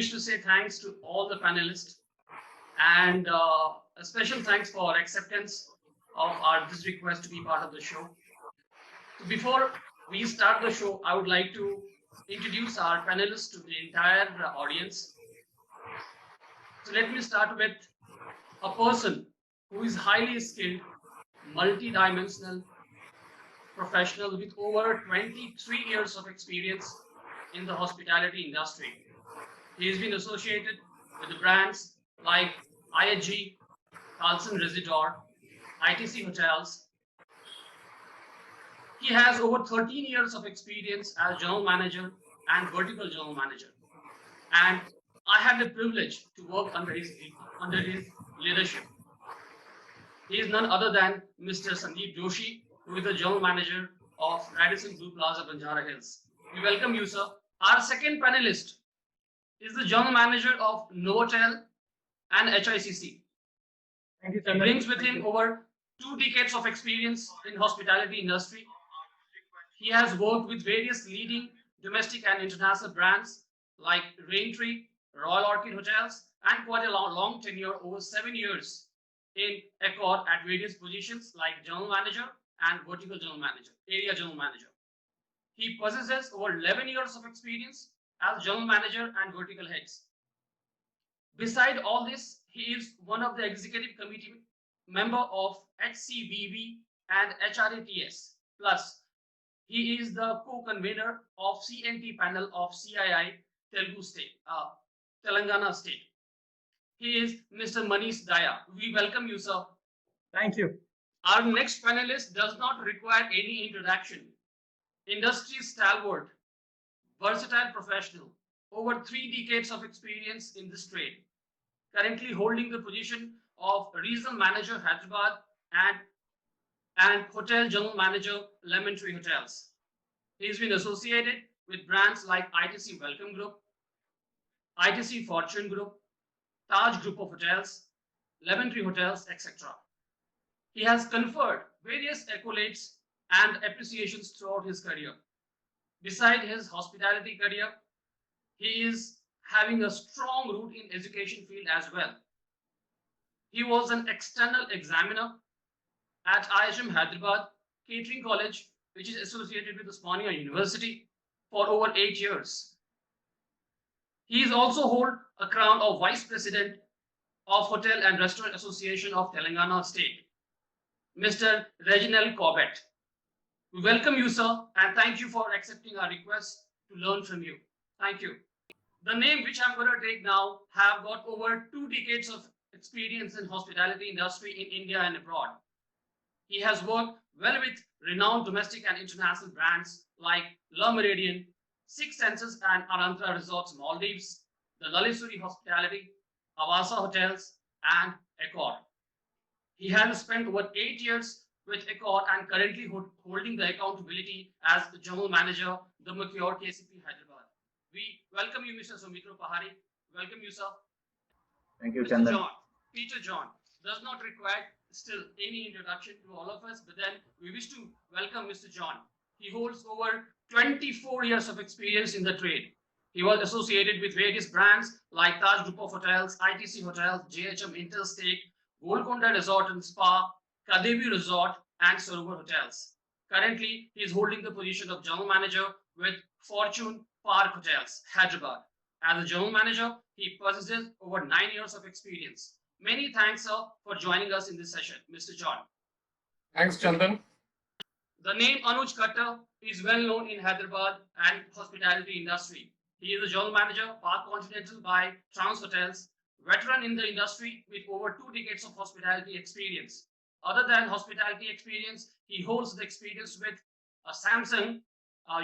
wish to say thanks to all the panelists and a special thanks for acceptance of this request to be part of the show. So before we start the show, I would like to introduce our panelists to the entire audience. So let me start with a person who is highly skilled, multi-dimensional professional with over 23 years of experience in the hospitality industry. He has been associated with the brands like IHG, Carlson Residor, ITC Hotels. He has over 13 years of experience as general manager and vertical general manager. And I had the privilege to work under his leadership. He is none other than Mr. Sandeep Joshi, who is the general manager of Radisson Blue Plaza, Banjara Hills. We welcome you, sir. Our second panelist is the general manager of Novotel and HICC. Thank you, he brings with him over 2 decades of experience in hospitality industry. He has worked with various leading domestic and international brands like Raintree, Royal Orchid Hotels, and quite a long tenure, over 7 years in Accor at various positions like general manager and vertical general manager, area general manager. He possesses over 11 years of experience as general manager and vertical heads. Beside all this, he is one of the executive committee member of HCBB and HRATS. Plus, he is the co-convener of CNT panel of CII Telangana State. He is Mr. Manish Daya. We welcome you, sir. Thank you. Our next panelist does not require any introduction. Industry stalwart, versatile professional, over 3 decades of experience in this trade, currently holding the position of regional manager Hyderabad and hotel general manager Lemon Tree Hotels. He's been associated with brands like ITC Welcome Group, ITC Fortune Group, Taj Group of Hotels, Lemon Tree Hotels, etc. He has conferred various accolades and appreciations throughout his career. Beside his hospitality career, he is having a strong root in education field as well. He was an external examiner at IHM Hyderabad Catering College, which is associated with Osmania University, for over 8 years. He is also hold a crown of Vice President of Hotel and Restaurant Association of Telangana State, Mr. Reginald Corbett. We welcome you, sir, and thank you for accepting our request to learn from you. Thank you. The name which I'm going to take now have got over 2 decades of experience in hospitality industry in India and abroad. He has worked well with renowned domestic and international brands like Le Méridien, Six Senses and Ananta Resorts Maldives, the Lalisuri Hospitality, Avasa Hotels, and Accor. He has spent over 8 years with Accor and currently holding the accountability as the general manager, the Mercure KCP Hyderabad. We welcome you, Mr. Sumitro Pahari. Welcome you, sir. Thank you, Mr. John. Peter John does not require still any introduction to all of us, but then we wish to welcome Mr. John. He holds over 24 years of experience in the trade. He was associated with various brands like Taj Group of Hotels, ITC Hotels, JHM Interstate, Golconda Resort and Spa, Kadevi Resort, and Sarovar Hotels. Currently, he is holding the position of general manager with Fortune Park Hotels, Hyderabad. As a general manager, he possesses over 9 years of experience. Many thanks, sir, for joining us in this session, Mr. John. Thanks, Chandan. The name Anuj Khattar is well known in Hyderabad and hospitality industry. He is the general manager, Park Continental by Trans Hotels, veteran in the industry with over 2 decades of hospitality experience. Other than hospitality experience, he holds the experience with Samsung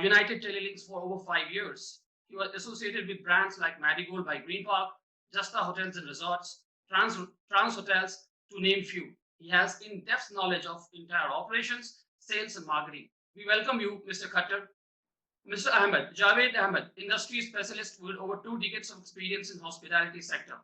United Telelinks for over 5 years. He was associated with brands like Marigold by Green Park, Justa Hotels and Resorts, Trans Hotels, to name few. He has in-depth knowledge of entire operations, sales and marketing. We welcome you, Mr. Khattar. Mr. Ahmed, Javed Ahmed, industry specialist with over 2 decades of experience in hospitality sector.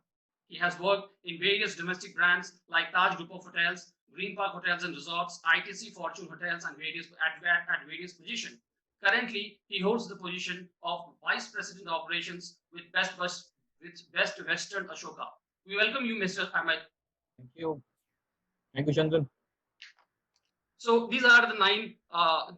He has worked in various domestic brands like Taj Group of Hotels, Green Park Hotels and Resorts, ITC Fortune Hotels, and at various positions. Currently, he holds the position of Vice President Operations with Best Bus with Best Western Ashoka. We welcome you, Mr. Ahmed. Thank you. Thank you, Chandan. So these are the nine.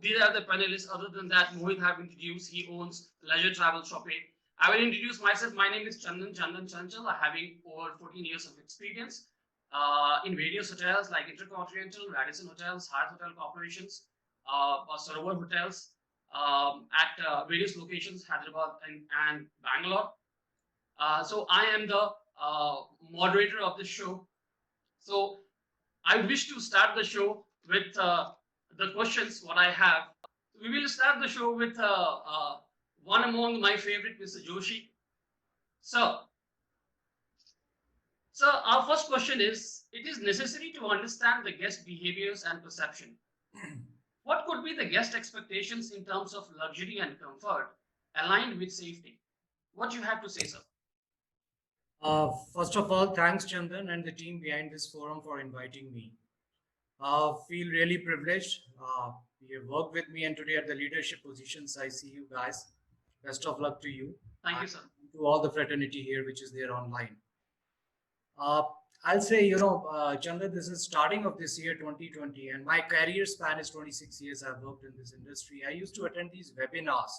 These are the panelists. Other than that, Mohit have introduced. He owns Leisure Travel Shopping. I will introduce myself. My name is Chandan Chanchal. Having over 14 years of experience in various hotels like Intercontinental, Radisson Hotels, Hyatt Hotel Corporations, Sarovar Hotels at various locations, Hyderabad and Bangalore. So I am the moderator of this show. So I wish to start the show with the questions what I have. We will start the show with one among my favorite, Mr. Joshi. So, our first question is: it is necessary to understand the guest behaviors and perception. What could be the guest expectations in terms of luxury and comfort aligned with safety? What you have to say, sir? First of all, thanks, Chandan, and the team behind this forum for inviting me. Feel really privileged. You have worked with me, and today at the leadership positions, I see you guys. Best of luck to you. Thank you, sir. To all the fraternity here, which is there online. Uh, I'll say, Chandan, this is starting of this year, 2020, and my career span is 26 years. I've worked in this industry. I used to attend these webinars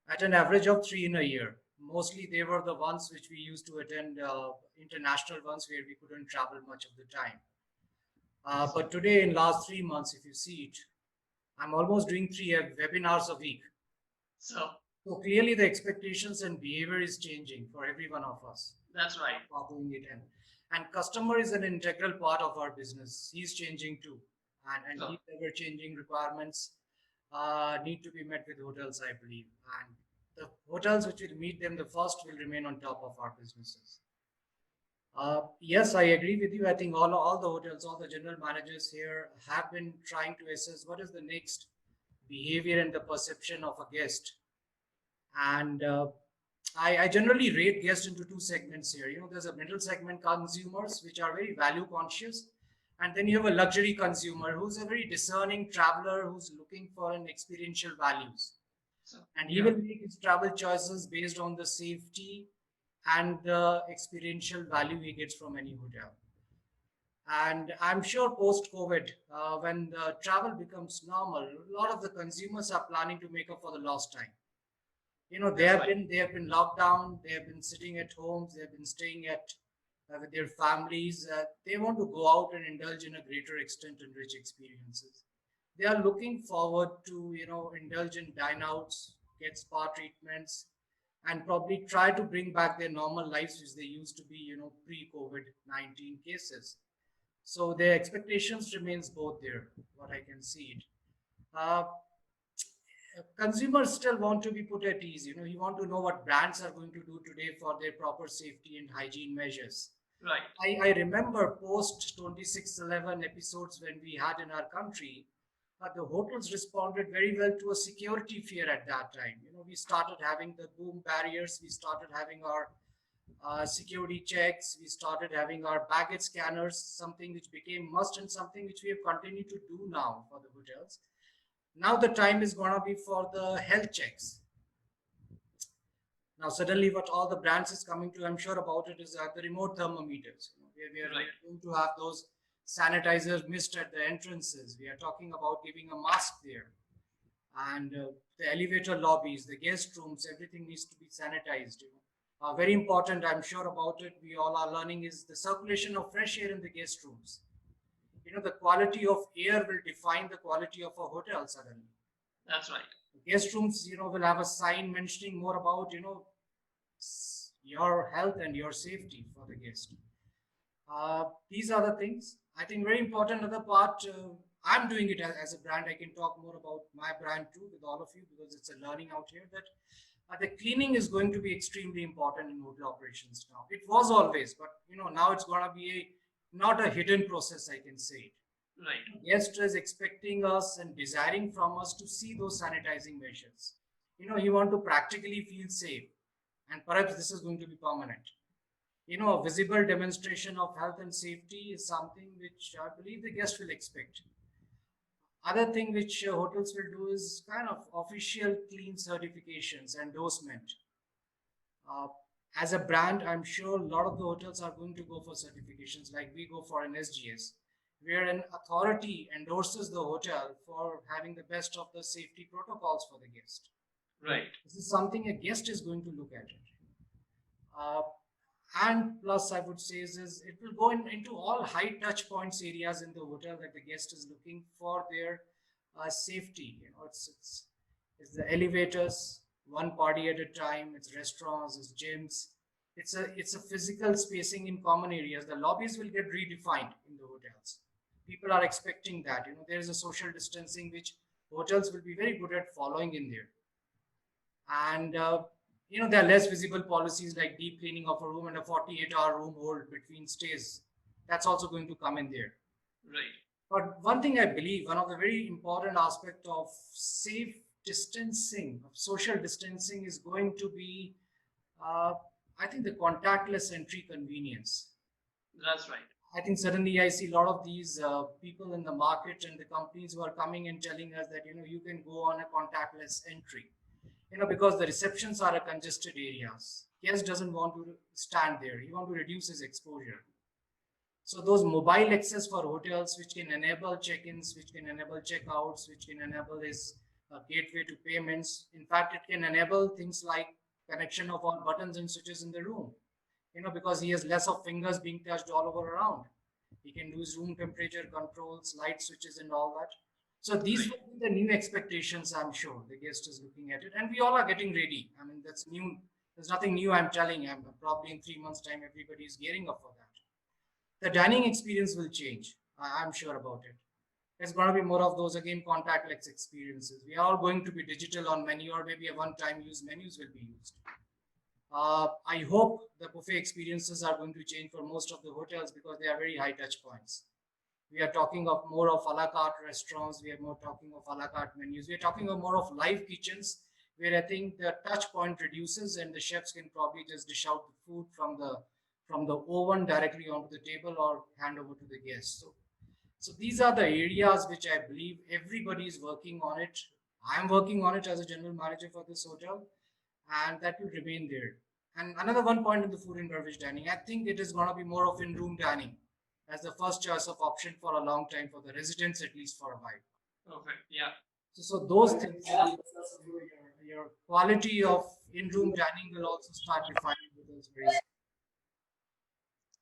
at an average of 3 in a year. Mostly they were the ones which we used to attend, international ones where we couldn't travel much of the time. But today, in last 3 months, if you see it, I'm almost doing 3 webinars a week. So clearly the expectations and behavior is changing for every one of us. that's right. Doing it and customer is an integral part of our business. He's changing too, and Sure. these ever changing requirements need to be met with hotels, I believe. And the hotels which will meet them the first will remain on top of our businesses. Yes, I agree with you. I think all the hotels, all the general managers here have been trying to assess what is the next behavior and the perception of a guest. And I generally rate guests into two segments here. There's a middle segment consumers, which are very value conscious. And then you have a luxury consumer who's a very discerning traveler who's looking for an experiential values. So, And he yeah. will make his travel choices based on the safety and the experiential value he gets from any hotel. And I'm sure post COVID, when the travel becomes normal, a lot of the consumers are planning to make up for the lost time. That's right. They have been locked down, they have been sitting at homes, they have been staying at with their families. They want to go out and indulge in a greater extent and rich experiences. They are looking forward to indulge in dine outs, get spa treatments, and probably try to bring back their normal lives which they used to be pre-COVID-19 cases. So their expectations remains both there, what I can see it. Uh, Consumers still want to be put at ease. You want to know what brands are going to do today for their proper safety and hygiene measures. Right. I remember post 2611 episodes when we had in our country, the hotels responded very well to a security fear at that time. We started having the boom barriers, we started having our security checks, we started having our baggage scanners, something which became must and something which we have continued to do now for the hotels. Now the time is going to be for the health checks. Now suddenly what all the brands is coming to, I'm sure about it, is the remote thermometers. We are Right. going to have those sanitizers mist at the entrances. We are talking about giving a mask there. And the elevator lobbies, the guest rooms, everything needs to be sanitized. Very important, I'm sure about it, we all are learning, is the circulation of fresh air in the guest rooms. The quality of air will define the quality of a hotel suddenly. That's right. Guest rooms, will have a sign mentioning more about, your health and your safety for the guest. These are the things. I think very important other part, I'm doing it as a brand. I can talk more about my brand too with all of you because it's a learning out here that the cleaning is going to be extremely important in hotel operations now. It was always, but now it's going to be not a hidden process, I can say it. Right. Guest is expecting us and desiring from us to see those sanitizing measures. You want to practically feel safe, and perhaps this is going to be permanent. A visible demonstration of health and safety is something which I believe the guest will expect. Other thing which hotels will do is kind of official clean certifications, endorsement. Uh, As a brand, I'm sure a lot of the hotels are going to go for certifications like we go for an SGS, where an authority endorses the hotel for having the best of the safety protocols for the guest. Right. This is something a guest is going to look at it. Uh, and plus, I would say is it will go into all high touch points areas in the hotel that the guest is looking for their safety. You know, it's the elevators, one party at a time. It's restaurants, it's gyms. It's a physical spacing in common areas. The lobbies will get redefined in the hotels. People are expecting that. You know, there is a social distancing which hotels will be very good at following in there. And there are less visible policies like deep cleaning of a room and a 48-hour room hold between stays. That's also going to come in there. Right. But one thing I believe, one of the very important aspect of safe distancing, of social distancing, is going to be, uh, I think, the contactless entry convenience. That's right. I think suddenly I see a lot of these people in the market and the companies who are coming and telling us that you can go on a contactless entry. Because the receptions are a congested areas. Guest doesn't want to stand there. He want to reduce his exposure. So those mobile access for hotels, which can enable check-ins, which can enable check-outs, which can enable his gateway to payments. In fact, it can enable things like connection of all buttons and switches in the room. Because he has less of fingers being touched all over around. He can do his room temperature controls, light switches, and all that. So these will be the new expectations, I'm sure. The guest is looking at it, and we all are getting ready. I mean, that's new. There's nothing new I'm telling. I'm probably in 3 months' time, everybody is gearing up for that. The dining experience will change. I'm sure about it. There's going to be more of those, again, contactless experiences. We are all going to be digital on menu, or maybe a one-time use menus will be used. I hope the buffet experiences are going to change for most of the hotels because they are very high touch points. We are talking of more of a la carte restaurants. We are more talking of a la carte menus. We are talking of more of live kitchens where I think the touch point reduces and the chefs can probably just dish out the food from the oven directly onto the table or hand over to the guests. So these are the areas which I believe everybody is working on it. I'm working on it as a general manager for this hotel, and that will remain there. And another one point in the food and beverage dining, I think it is going to be more of in-room dining as the first choice of option for a long time for the residents, at least for a while. Perfect. Yeah. So those things, your quality of in-room dining will also start defining with those very.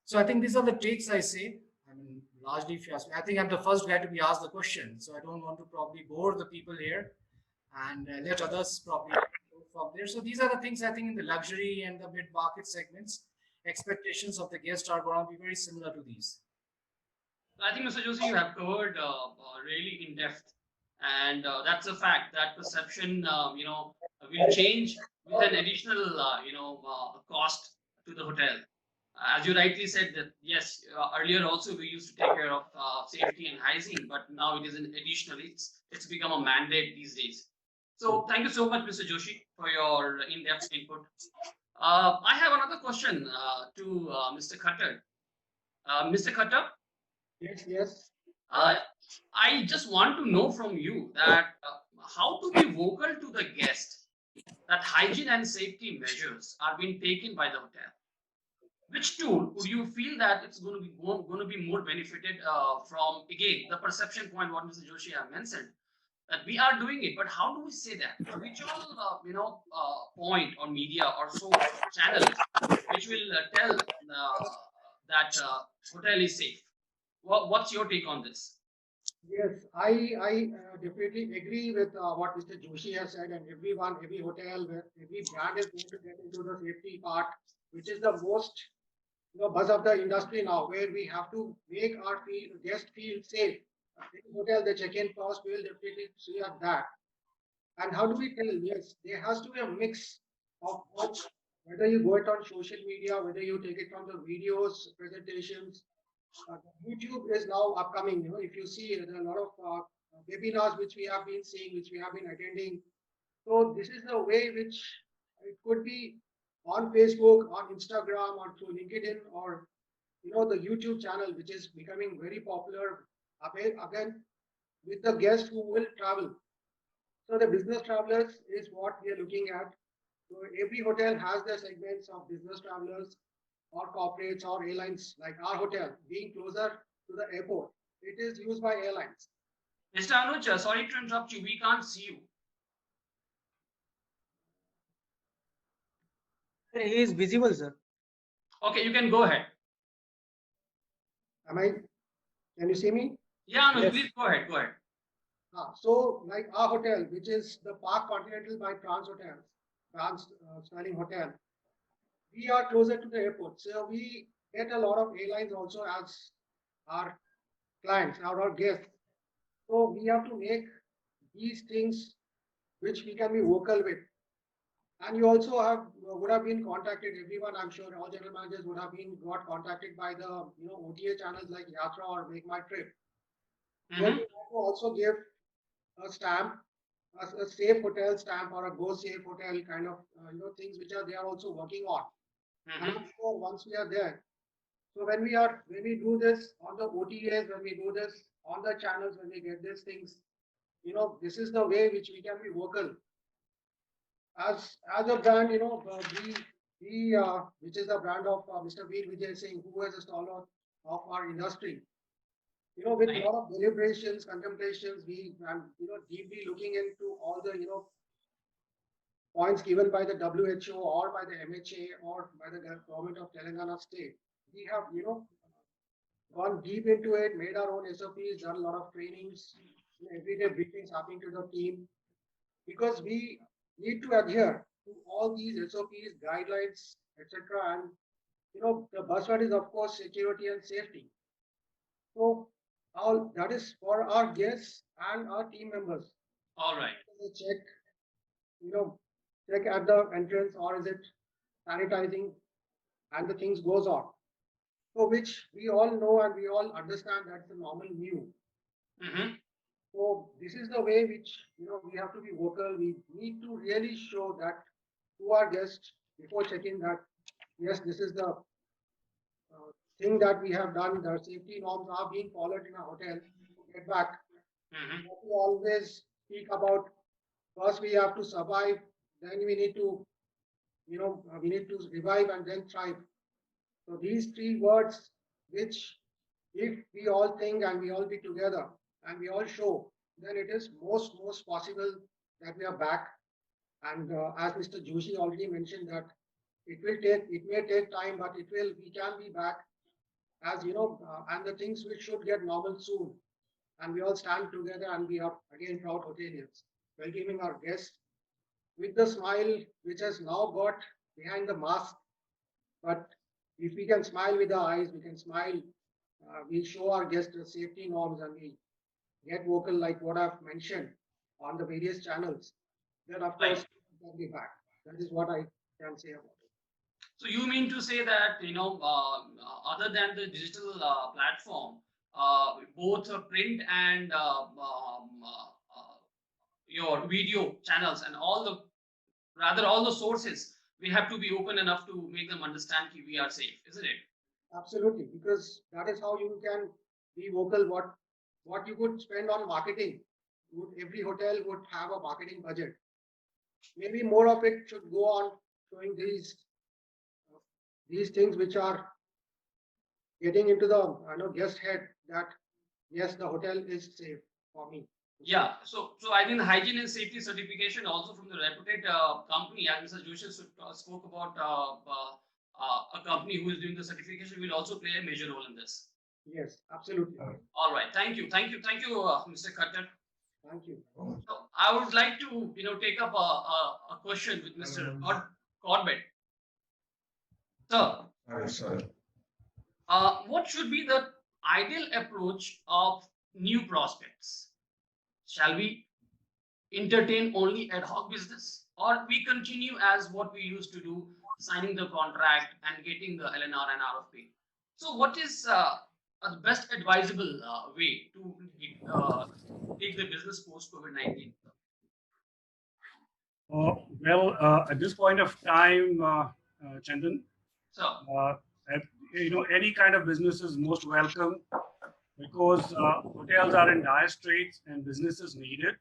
So I think these are the takes I say. I mean, largely, if you ask me, I think I'm the first guy to be asked the question, so I don't want to probably bore the people here and let others probably go from there. So these are the things I think in the luxury and the mid-market segments, expectations of the guest are going to be very similar to these. I think, Mr. Joshi, you have covered really in depth, and that's a fact. That perception, will change with an additional, cost to the hotel. As you rightly said, that yes, earlier also we used to take care of safety and hygiene, but now it is an additional. It's become a mandate these days. So thank you so much, Mr. Joshi, for your in-depth input. I have another question to Mr. Khattar. Mr. Khattar, Yes, yes. uh, I just want to know from you that how to be vocal to the guest that hygiene and safety measures are being taken by the hotel. Which tool would you feel that it's going to be more benefited from? Again, the perception point what Mr. Joshi have mentioned that we are doing it, but how do we say that? Which all point on media or so channels which will tell that hotel is safe? What's your take on this? Yes, I definitely agree with what Mr. Joshi has said, and everyone, every hotel, every brand is going to get into the safety part, which is the most buzz of the industry now, where we have to make our guests feel safe. In hotel, the check-in cost will definitely see at that. And how do we tell? Yes, there has to be a mix of both. Whether you go it on social media, whether you take it from the videos, presentations, YouTube is now upcoming. If you see, there are a lot of webinars which we have been seeing, which we have been attending. So this is the way which it could be on Facebook, on Instagram, or through LinkedIn, or the YouTube channel, which is becoming very popular. Again, with the guests who will travel. So the business travelers is what we are looking at. So every hotel has their segments of business travelers or corporates or airlines, like our hotel being closer to the airport. It is used by airlines. Mr. Anuj, sorry to interrupt you. We can't see you. He is visible, sir. Okay, you can go ahead. Am I? Can you see me? Yeah, Anuj, Yes. please go ahead. Go ahead. So, like our hotel, which is the Park Continental by Trans Hotels, Trans Sterling Hotel, we are closer to the airport. So we get a lot of airlines also as our clients, our guests. So we have to make these things which we can be vocal with. And you also have would have been contacted. Everyone, I'm sure, all general managers would have been got contacted by the OTA channels like Yatra or Make My Trip. Where we have to also give a stamp, a safe hotel stamp or a go safe hotel kind of things which are they are also working on. And I'm sure once we are there, so when we do this on the OTAs, when we do this on the channels, when we get these things, this is the way which we can be vocal. As a brand, which is the brand of Mr. Veer Vijay Singh, who is a stalwart of our industry. With a lot of deliberations, contemplations, we deeply looking into all the points given by the WHO or by the MHA or by the government of Telangana state. We have gone deep into it, made our own SOPs, done a lot of trainings, everyday briefings happening to the team, because we need to adhere to all these SOPs, guidelines, etc. And the buzzword is of course security and safety. So all that is for our guests and our team members. All right. Check, check at the entrance, or is it sanitizing, and the things goes on. So which we all know and we all understand that's the normal new. So this is the way which we have to be vocal. We need to really show that to our guests before checking that yes, this is the thing that we have done. The safety norms are being followed in a hotel. Get back. We always speak about first we have to survive, then we need to we need to revive and then thrive. So these three words, which if we all think and we all be together and we all show, then it is most possible that we are back. And as Mr. Joshi already mentioned that it may take time, but we can be back as and the things which should get normal soon. And we all stand together and we are again proud hoteliers, welcoming our guests with the smile which has now got behind the mask. But if we can smile with our eyes, we can smile. We show our guests the safety norms and we get vocal like what I've mentioned on the various channels. Then of course we can be back. That is what I can say about it. So you mean to say that other than the digital platform, both print and your video channels and all the sources, we have to be open enough to make them understand that we are safe, isn't it? Absolutely, because that is how you can be vocal. What you could spend on marketing. Every hotel would have a marketing budget. Maybe more of it should go on showing these things which are getting into the guest head that yes, the hotel is safe for me. Yeah, so I think hygiene and safety certification also from the reputed company, as Mr. Joshi spoke about a company who is doing the certification, will also play a major role in this. Yes, absolutely. All right, thank you, Mr. Khattar. Thank you. So I would like to take up a question with Mr. Corbett. Sir, what should be the ideal approach of new prospects? Shall we entertain only ad hoc business, or we continue as what we used to do, signing the contract and getting the LNR and RFP? So what is the best advisable way to take the business post COVID-19? At this point of time, Chandan, So any kind of business is most welcome because hotels are in dire straits and businesses need it.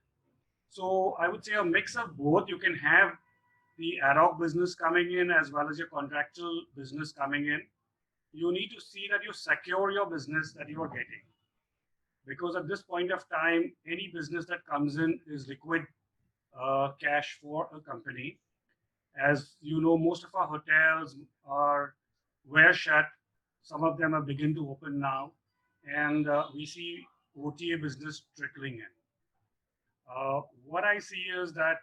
So I would say a mix of both. You can have the ad hoc business coming in as well as your contractual business coming in, you need to see that you secure your business that you are getting. Because at this point of time, any business that comes in is liquid cash for a company. As you know, most of our hotels were shut. Some of them are beginning to open now, and we see OTA business trickling in. What I see is that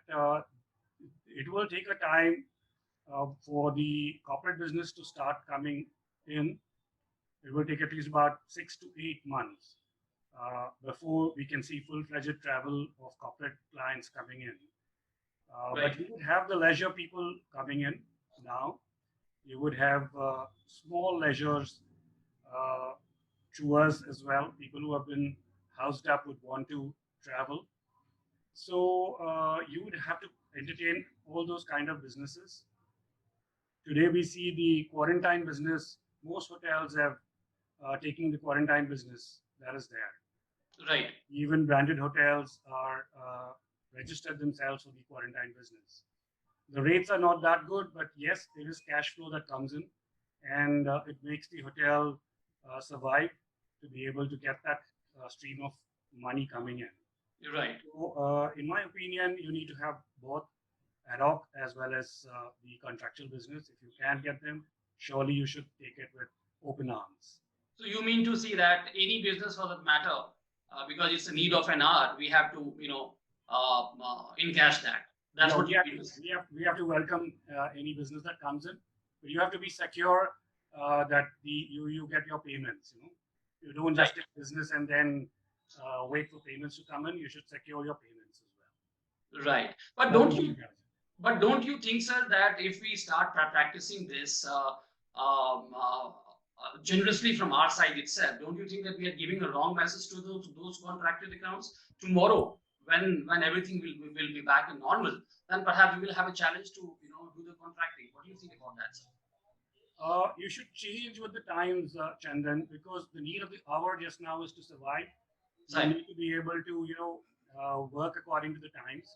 it will take a time for the corporate business to start coming in. It will take at least about 6 to 8 months before we can see full-fledged travel of corporate clients coming in. Right. But you would have the leisure people coming in now. You would have small leisures uh, tours as well. People who have been housed up would want to travel. So you would have to entertain all those kind of businesses. Today we see the quarantine business. Most hotels have taken the quarantine business that is there. Right. Even branded hotels are registered themselves for the quarantine business. The rates are not that good, but yes, there is cash flow that comes in, and it makes the hotel survive to be able to get that stream of money coming in. You're right. So, in my opinion, you need to have both ad hoc as well as the contractual business. If you can get them, surely you should take it with open arms. So you mean to see that any business for that matter, because it's a need of an hour, we have to, encash that. That's Yeah, what we you have, mean to say. we have to welcome any business that comes in, but you have to be secure that you get your payments. You don't just take business and then wait for payments to come in. You should secure your payments as well. Right. But That don't would be you guys. But don't you think, sir, that if we start practicing this generously from our side itself, don't you think that we are giving a wrong message to those contracted accounts? Tomorrow, when everything will be back in normal, then perhaps we will have a challenge to do the contracting. What do you think about that, sir? You should change with the times, Chandan, because the need of the hour just now is to survive. You Right. need to be able to, work according to the times.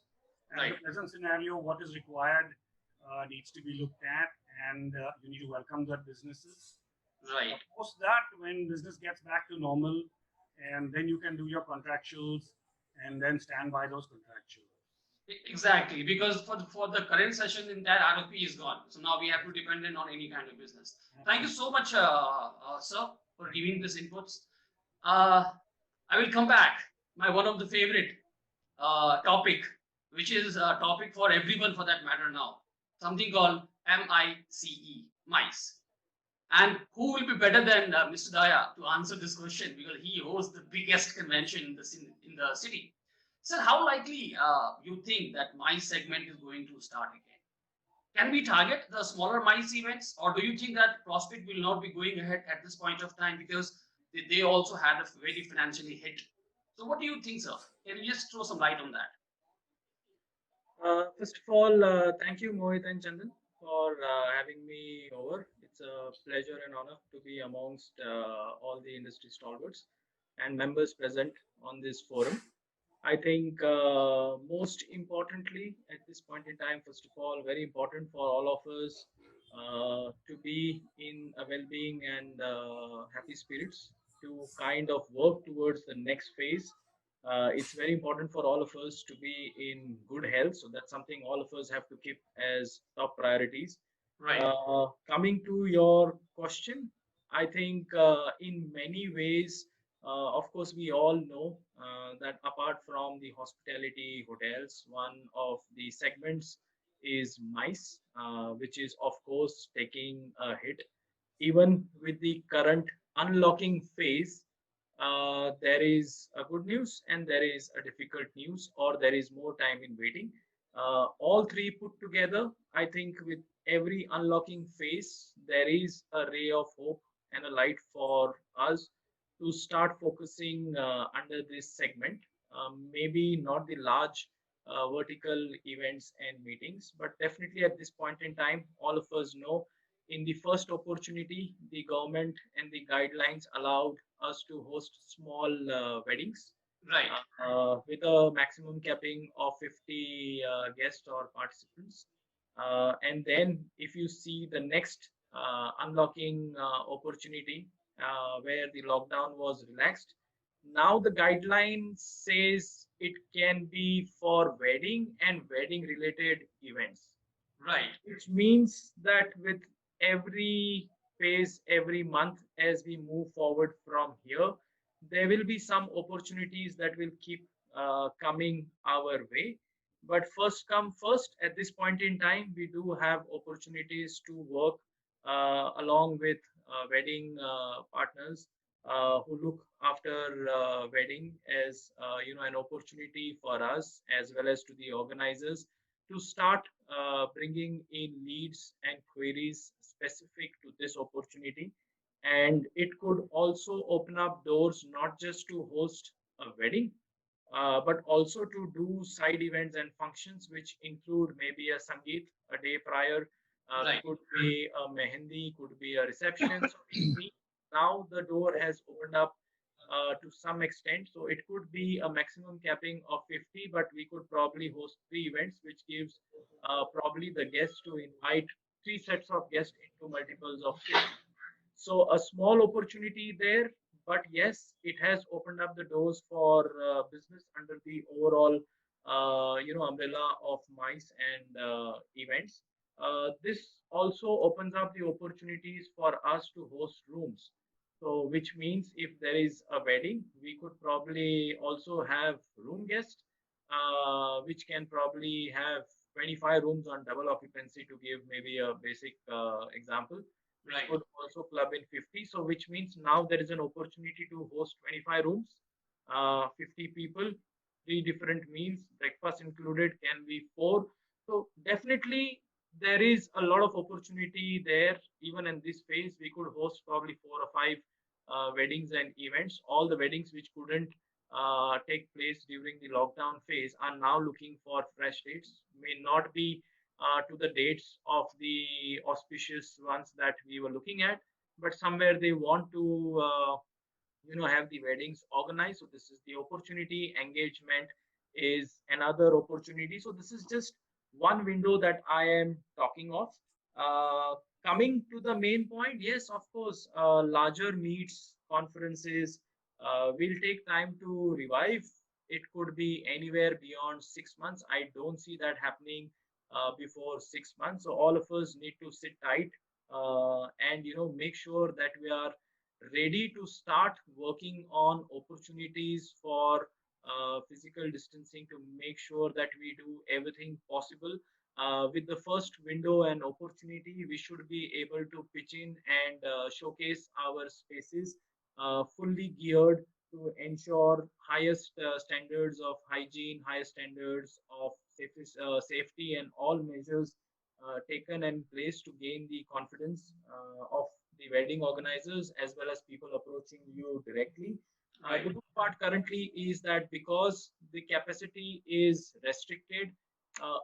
And Right. the present scenario, what is required needs to be looked at, and you need to welcome that businesses. Right. Post that, when business gets back to normal, and then you can do your contractuals, and then stand by those contractuals. Exactly, because for the current session, the entire RFP is gone. So now we have to depend on any kind of business. Thank you so much, sir, for giving this inputs. I will come back. My one of the favorite topic, which is a topic for everyone for that matter now. Something called MICE, MICE. And who will be better than Mr. Daya to answer this question because he hosts the biggest convention in the city. Sir, how likely you think that MICE segment is going to start again? Can we target the smaller MICE events, or do you think that Prospect will not be going ahead at this point of time because they also had a very financially hit? So, what do you think, sir? Can you just throw some light on that? First of all, thank you, Mohit and Chandan, for having me over. It's a pleasure and honor to be amongst all the industry stalwarts and members present on this forum. I think most importantly at this point in time, first of all, very important for all of us to be in a well-being and happy spirits to kind of work towards the next phase. It's very important for all of us to be in good health, so that's something all of us have to keep as top priorities. Right. Coming to your question, I think in many ways, of course, we all know that apart from the hospitality hotels, one of the segments is MICE, which is, of course, taking a hit. Even with the current unlocking phase, there is a good news and there is a difficult news, or there is more time in waiting. All three put together, I think with every unlocking phase, there is a ray of hope and a light for us to start focusing under this segment. Maybe not the large vertical events and meetings, but definitely at this point in time, all of us know in the first opportunity, the government and the guidelines allowed us to host small weddings Right. with a maximum capping of 50 guests or participants. And then if you see the next unlocking opportunity where the lockdown was relaxed, now the guideline says it can be for wedding and wedding related events, Right. which means that with every phase, every month, as we move forward from here, there will be some opportunities that will keep coming our way. But first come first, at this point in time, we do have opportunities to work along with wedding partners who look after wedding as an opportunity for us as well as to the organizers to start bringing in leads and queries specific to this opportunity. And it could also open up doors not just to host a wedding, but also to do side events and functions, which include maybe a Sangeet a day prior, Right. could be a Mehendi, could be a reception. So it means now the door has opened up to some extent. So it could be a maximum capping of 50, but we could probably host three events, which gives probably the guests to invite three sets of guests into multiples of 50. So a small opportunity there, but yes, it has opened up the doors for business under the overall, umbrella of MICE and events. This also opens up the opportunities for us to host rooms. So, which means if there is a wedding, we could probably also have room guests, which can probably have 25 rooms on double occupancy to give maybe a basic example, which Right. could also club in 50. So, which means now there is an opportunity to host 25 rooms, 50 people, three different meals, breakfast included, can be four. So, definitely there is a lot of opportunity there. Even in this phase, we could host probably four or five weddings and events. All the weddings which couldn't take place during the lockdown phase are now looking for fresh dates. May not be to the dates of the auspicious ones that we were looking at, but somewhere they want to have the weddings organized. So this is the opportunity. Engagement is another opportunity. So this is just one window that I am talking of. uh, Coming to the main point, yes, of course, larger meets, conferences will take time to revive. It could be anywhere beyond 6 months. I don't see that happening before 6 months. So all of us need to sit tight and make sure that we are ready to start working on opportunities for physical distancing to make sure that we do everything possible. With the first window and opportunity, we should be able to pitch in and showcase our spaces fully geared to ensure highest standards of hygiene, highest standards of safety, and all measures taken and placed to gain the confidence of the wedding organizers as well as people approaching you directly. Right. The good part currently is that because the capacity is restricted,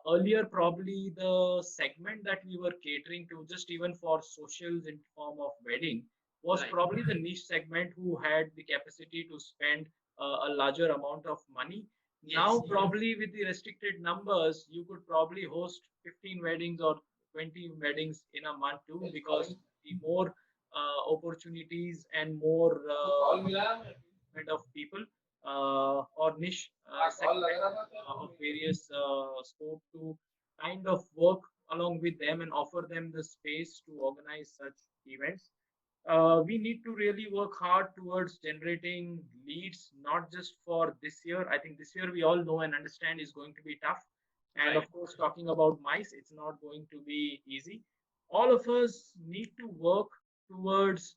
earlier probably the segment that we were catering to, just even for socials in form of wedding, was Right. probably the niche segment who had the capacity to spend a larger amount of money. Yes. Now, probably with the restricted numbers, you could probably host 15 weddings or 20 weddings in a month too, because the more opportunities and more kind of people or niche segment of various scope to kind of work along with them and offer them the space to organize such events. We need to really work hard towards generating leads, not just for this year. I think this year we all know and understand is going to be tough. And Right. of course, talking about mice, it's not going to be easy. All of us need to work towards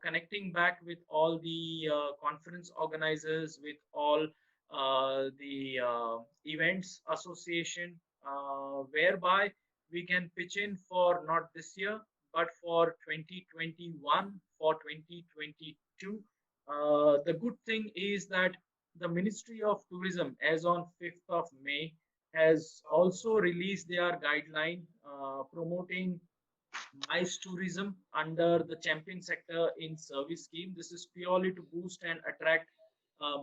connecting back with all the conference organizers, with all the events association, whereby we can pitch in for not this year, but for 2021, for 2022. The good thing is that the Ministry of Tourism, as on 5th of May, has also released their guideline promoting MICE tourism under the champion sector in service scheme. This is purely to boost and attract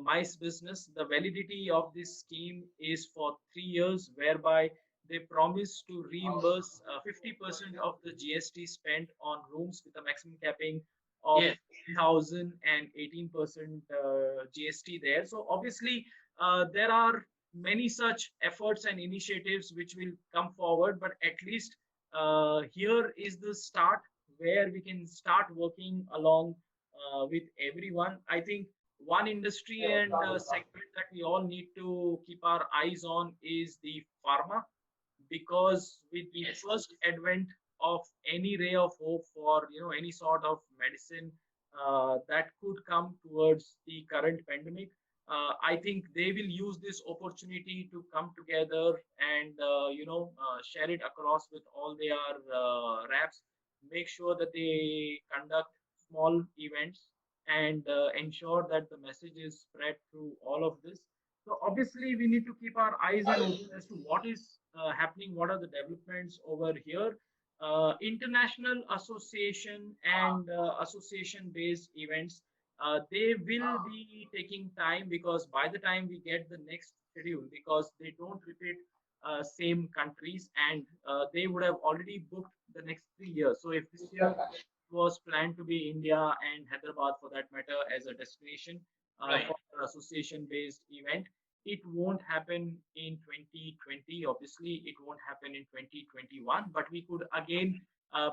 MICE business. The validity of this scheme is for 3 years, whereby they promise to reimburse 50% of the GST spent on rooms with a maximum capping of Yes. 10,000 and 18% GST there. So obviously, there are many such efforts and initiatives which will come forward, but at least here is the start where we can start working along with everyone. I think one industry and segment that we all need to keep our eyes on is the pharma, because with the Yes. first advent of any ray of hope for any sort of medicine that could come towards the current pandemic, I think they will use this opportunity to come together and share it across with all their reps, make sure that they conduct small events and ensure that the message is spread through all of this. So obviously, we need to keep our eyes and open as to what is happening, what are the developments over here. International association and association-based events, they will be taking time, because by the time we get the next schedule, because they don't repeat same countries, and they would have already booked the next 3 years. So if this year was planned to be India and Hyderabad for that matter as a destination Right. for an association-based event, it won't happen in 2020. Obviously, it won't happen in 2021, but we could again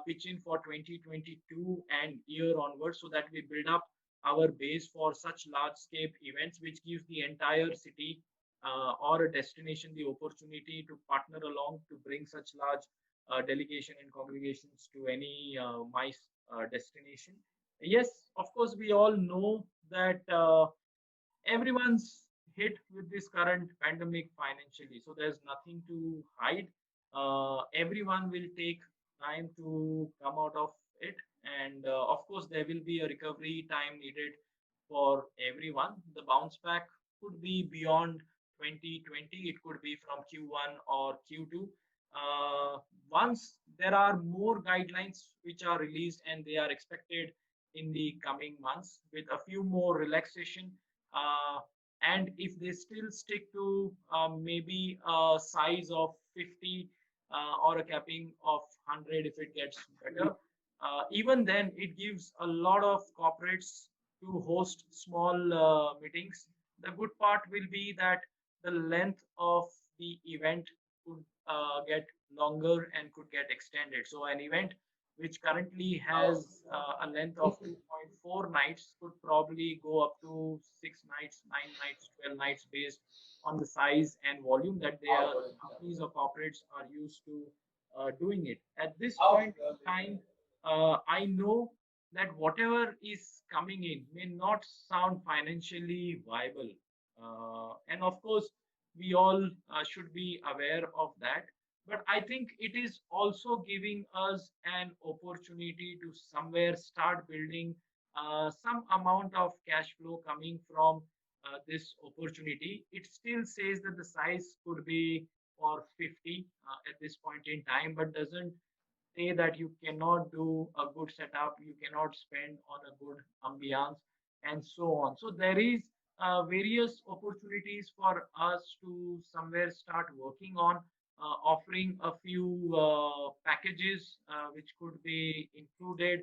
pitch in for 2022 and year onwards, so that we build up our base for such large-scale events, which gives the entire city or a destination the opportunity to partner along to bring such large delegation and congregations to any MICE destination. Yes, of course, we all know that everyone's hit with this current pandemic financially, so there's nothing to hide. Everyone will take time to come out of it, and of course, there will be a recovery time needed for everyone. The bounce back could be beyond 2020, it could be from Q1 or Q2. Once there are more guidelines which are released, and they are expected in the coming months with a few more relaxation, uh, and if they still stick to maybe a size of 50 or a capping of 100 if it gets better, even then it gives a lot of corporates to host small meetings. The good part will be that the length of the event could get longer and could get extended. So an event which currently has a length of 2.4 nights could probably go up to 6 nights, 9 nights, 12 nights, based on the size and volume that their companies or corporates are used to doing it. At this point in time, I know that whatever is coming in may not sound financially viable. And of course, we all should be aware of that. But I think it is also giving us an opportunity to somewhere start building some amount of cash flow coming from this opportunity. It still says that the size could be for 50 at this point in time, but doesn't say that you cannot do a good setup, you cannot spend on a good ambiance, and so on. So there is various opportunities for us to somewhere start working on offering a few packages which could be included.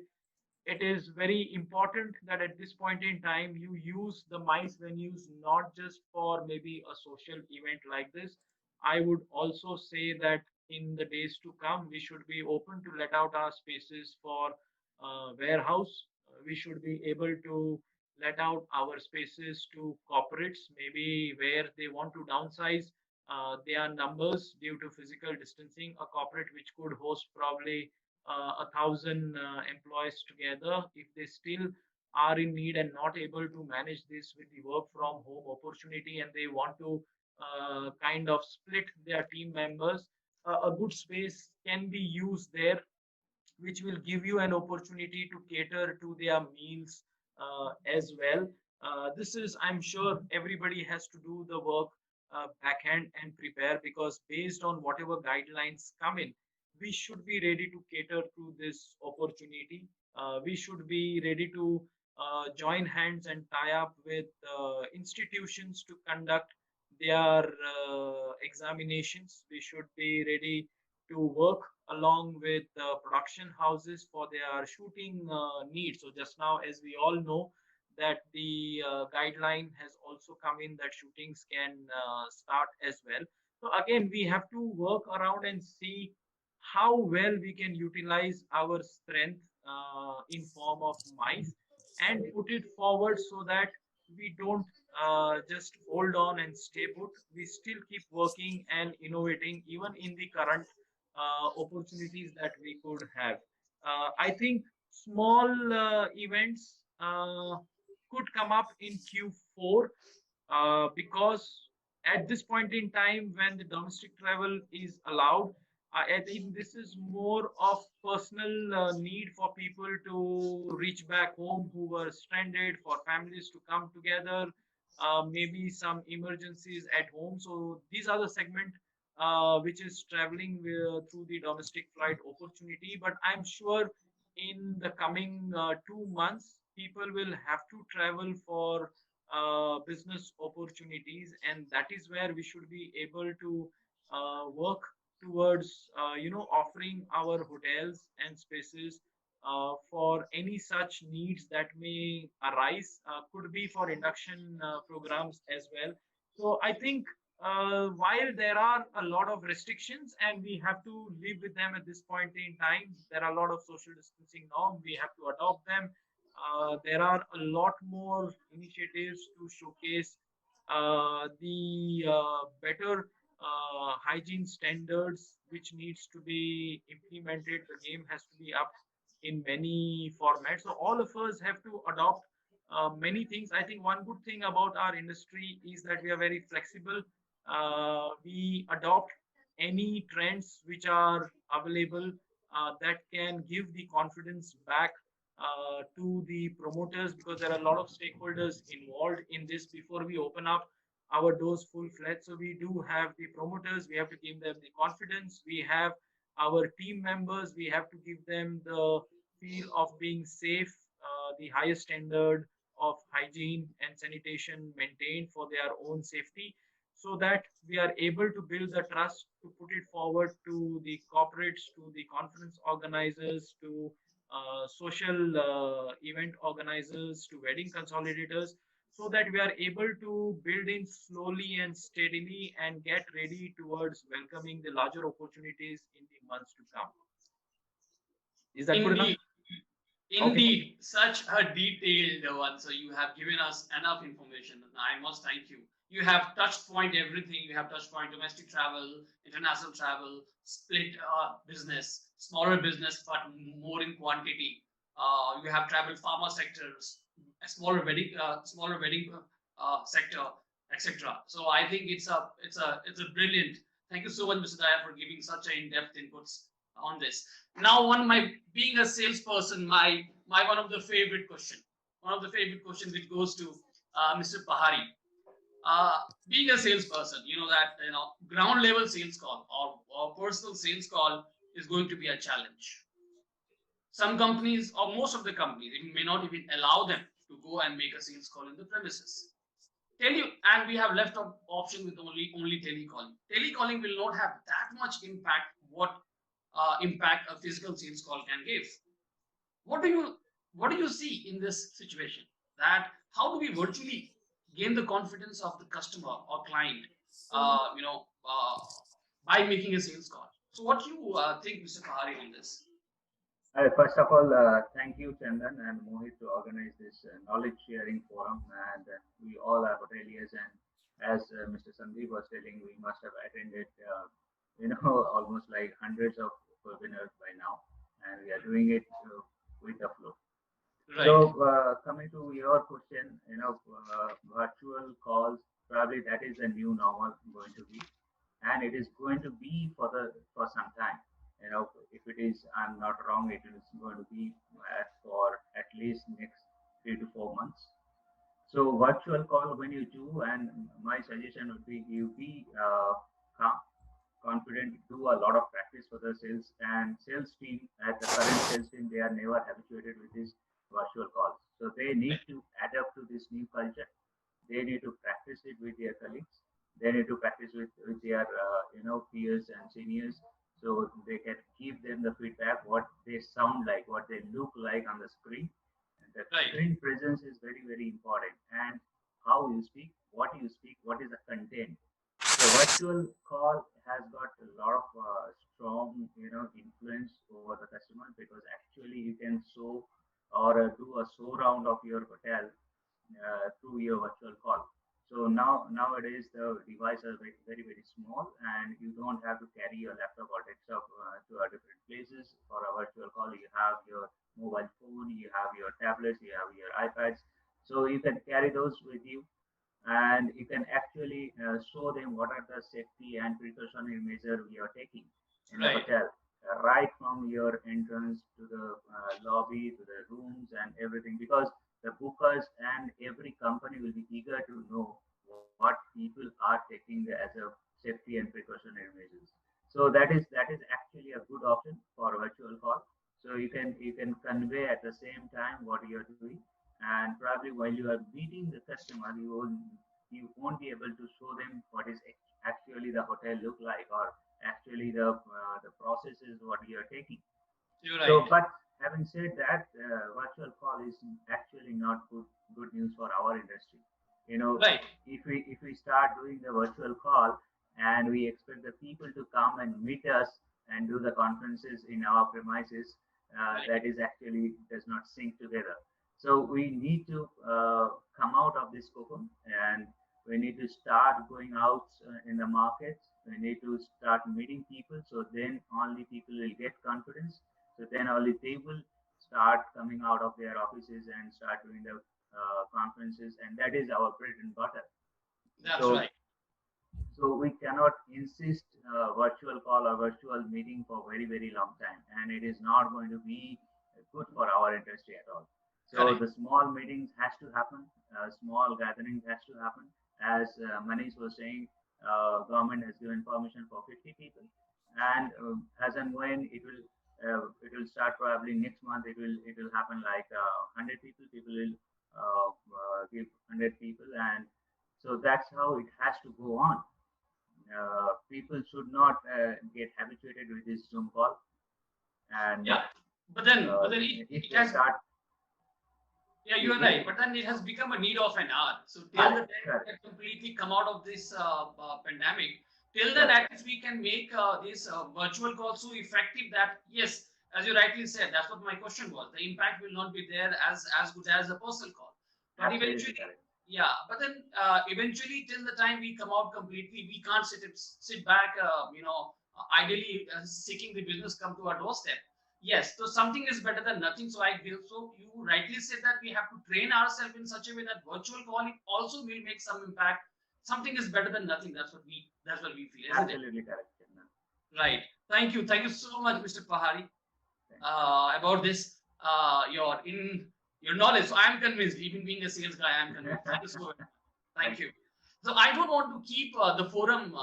It is very important that at this point in time you use the MICE venues not just for maybe a social event like this. I would also say that in the days to come, we should be open to let out our spaces for warehouse. We should be able to let out our spaces to corporates, maybe where they want to downsize their numbers due to physical distancing. A corporate which could host probably 1,000 employees together, if they still are in need and not able to manage this with the work from home opportunity, and they want to kind of split their team members, a good space can be used there, which will give you an opportunity to cater to their meals as well. This is, I'm sure, everybody has to do the work backhand and prepare, because based on whatever guidelines come in, we should be ready to cater to this opportunity. We should be ready to join hands and tie up with institutions to conduct their examinations. We should be ready to work along with production houses for their shooting needs. So just now, as we all know, that the guideline has also come in that shootings can start as well. So again, we have to work around and see how well we can utilize our strength in form of mice and put it forward so that we don't just hold on and stay put. We still keep working and innovating even in the current opportunities that we could have. I think small events could come up in Q4 because at this point in time when the domestic travel is allowed, I think this is more of personal need for people to reach back home who were stranded, for families to come together, maybe some emergencies at home. So these are the segment which is traveling through the domestic flight opportunity. But I'm sure in the coming 2 months, people will have to travel for business opportunities, and that is where we should be able to work towards offering our hotels and spaces for any such needs that may arise, could be for induction programs as well. So I think while there are a lot of restrictions and we have to live with them at this point in time, there are a lot of social distancing norms, we have to adopt them. There are a lot more initiatives to showcase the better hygiene standards which needs to be implemented. The game has to be upped in many formats. So all of us have to adopt many things. I think one good thing about our industry is that we are very flexible. We adopt any trends which are available that can give the confidence back to the promoters, because there are a lot of stakeholders involved in this before we open up our doors full fledged. So we do have the promoters, we have to give them the confidence. We have our team members, we have to give them the feel of being safe, the highest standard of hygiene and sanitation maintained for their own safety, so that we are able to build the trust to put it forward to the corporates, to the conference organizers, to social event organizers, to wedding consolidators, so that we are able to build in slowly and steadily and get ready towards welcoming the larger opportunities in the months to come. Is that good enough? Indeed, indeed, such a detailed one. So you have given us enough information. I must thank you. You have touched point everything. You have touched point domestic travel, international travel, split business, smaller business, but more in quantity. You have traveled pharma sectors, a smaller wedding sector, etc. So I think it's a brilliant. Thank you so much, Mr. Daya, for giving such an in-depth inputs on this. Now, being a salesperson, my one of the favorite question which goes to Mr. Pahari. Being a salesperson, you know that ground level sales call or personal sales call is going to be a challenge. Some companies or most of the companies may not even allow them to go and make a sales call in the premises. And we have left up option with only telecalling. Telecalling will not have that much impact what impact a physical sales call can give. What do you see in this situation? That how do we virtually gain the confidence of the customer or client, by making a sales call? So what you think, Mr. Pahari, on this? First of all, thank you, Chandan and Mohit, to organize this knowledge sharing forum. And we all are hoteliers, and as Mr. Sandeep was telling, we must have attended, almost like hundreds of webinars by now, and we are doing it with the flow. Right. So, coming to your question, virtual calls, probably that is the new normal going to be, and it is going to be for some time. If it is, I'm not wrong, it is going to be for at least next 3 to 4 months. So virtual call when you do, and my suggestion would be you be calm, confident, do a lot of practice for the sales team. At the current sales team, they are never habituated with this virtual calls, so they need to adapt to this new culture. They need to practice it with their colleagues, They need to practice with their peers and seniors, so they can give them the feedback what they sound like, what they look like on the screen. And the Right. screen presence is very very important, and how you speak, what is the content. So virtual call has got a lot of strong, influence over the customer, because actually you can show or do a show round of your hotel through your virtual call. So nowadays the devices are very, very very small, and you don't have to carry your laptop or desktop to a different places for a virtual call. You have your mobile phone, you have your tablets, you have your iPads, so you can carry those with you, and you can actually show them what are the safety and precautionary measures we are taking in the Right. hotel, right from your entrance to the lobby to the rooms and everything, because the bookers and every company will be eager to know what people are taking as a safety and precautionary measures. So that is actually a good option for a virtual call. So you can convey at the same time what you are doing, and probably while you are meeting the customer, you won't be able to show them what is actually the hotel look like, or actually the processes what you are taking. You're So, right. but having said that, virtual call is actually not good news for our industry. You know, Right. if we start doing the virtual call and we expect the people to come and meet us and do the conferences in our premises, Right. that is actually does not sync together. So we need to come out of this cocoon, and we need to start going out in the markets. We need to start meeting people, so then only people will get confidence, so then only they will start coming out of their offices and start doing the conferences, and that is our bread and butter. That's So right. so we cannot insist virtual call or virtual meeting for very very long time, and it is not going to be good for our industry at all. So Correct. the small meetings has to happen, small gatherings has to happen. As Manish was saying, government has given permission for 50 people, and as and when it will start probably next month, it will happen like 100 people. People will give 100 people, and so that's how it has to go on. People should not get habituated with this Zoom call, and Yeah. But then if it they has, start, yeah, if, you're if right. But then it has become a need of an hour. So till the correct, time we correct, can completely come out of this pandemic, till then correct, at least we can make this virtual call so effective that yes, as you rightly said, that's what my question was. The impact will not be there as good as a personal call. But absolutely eventually, correct. yeah. But then eventually, till the time we come out completely, we can't sit back. Ideally seeking the business come to our doorstep. Yes, so something is better than nothing. So I feel so. You rightly said that we have to train ourselves in such a way that virtual calling also will make some impact. Something is better than nothing. That's what we feel, isn't it? Absolutely correct, Chandan. Right. Thank you. Thank you so much, Mr. Pahari, Thank you. about this. Your knowledge. So I'm convinced. Even being a sales guy, I'm convinced. Thank you so much. Thank Thank you. So I don't want to keep the forum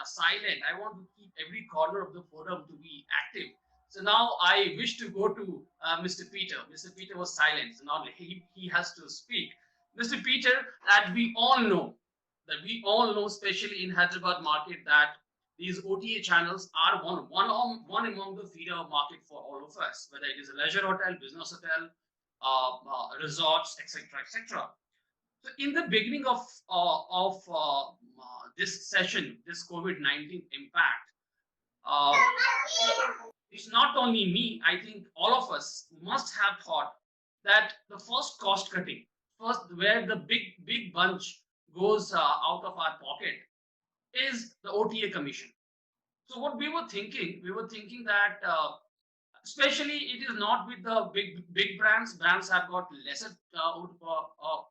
silent. I want to keep every corner of the forum to be active. So now I wish to go to Mr. Peter. Mr. Peter was silent. So now he has to speak. Mr. Peter, that we all know, especially in Hyderabad market, that these OTA channels are one among the feeder market for all of us, whether it is a leisure hotel, business hotel, resorts, etc., etc. So in the beginning of this session, this COVID-19 impact, uh, it's not only me. I think all of us must have thought that the first cost cutting, first where the big bunch goes out of our pocket, is the OTA commission. So what we were thinking that especially it is not with the big brands. Brands have got lesser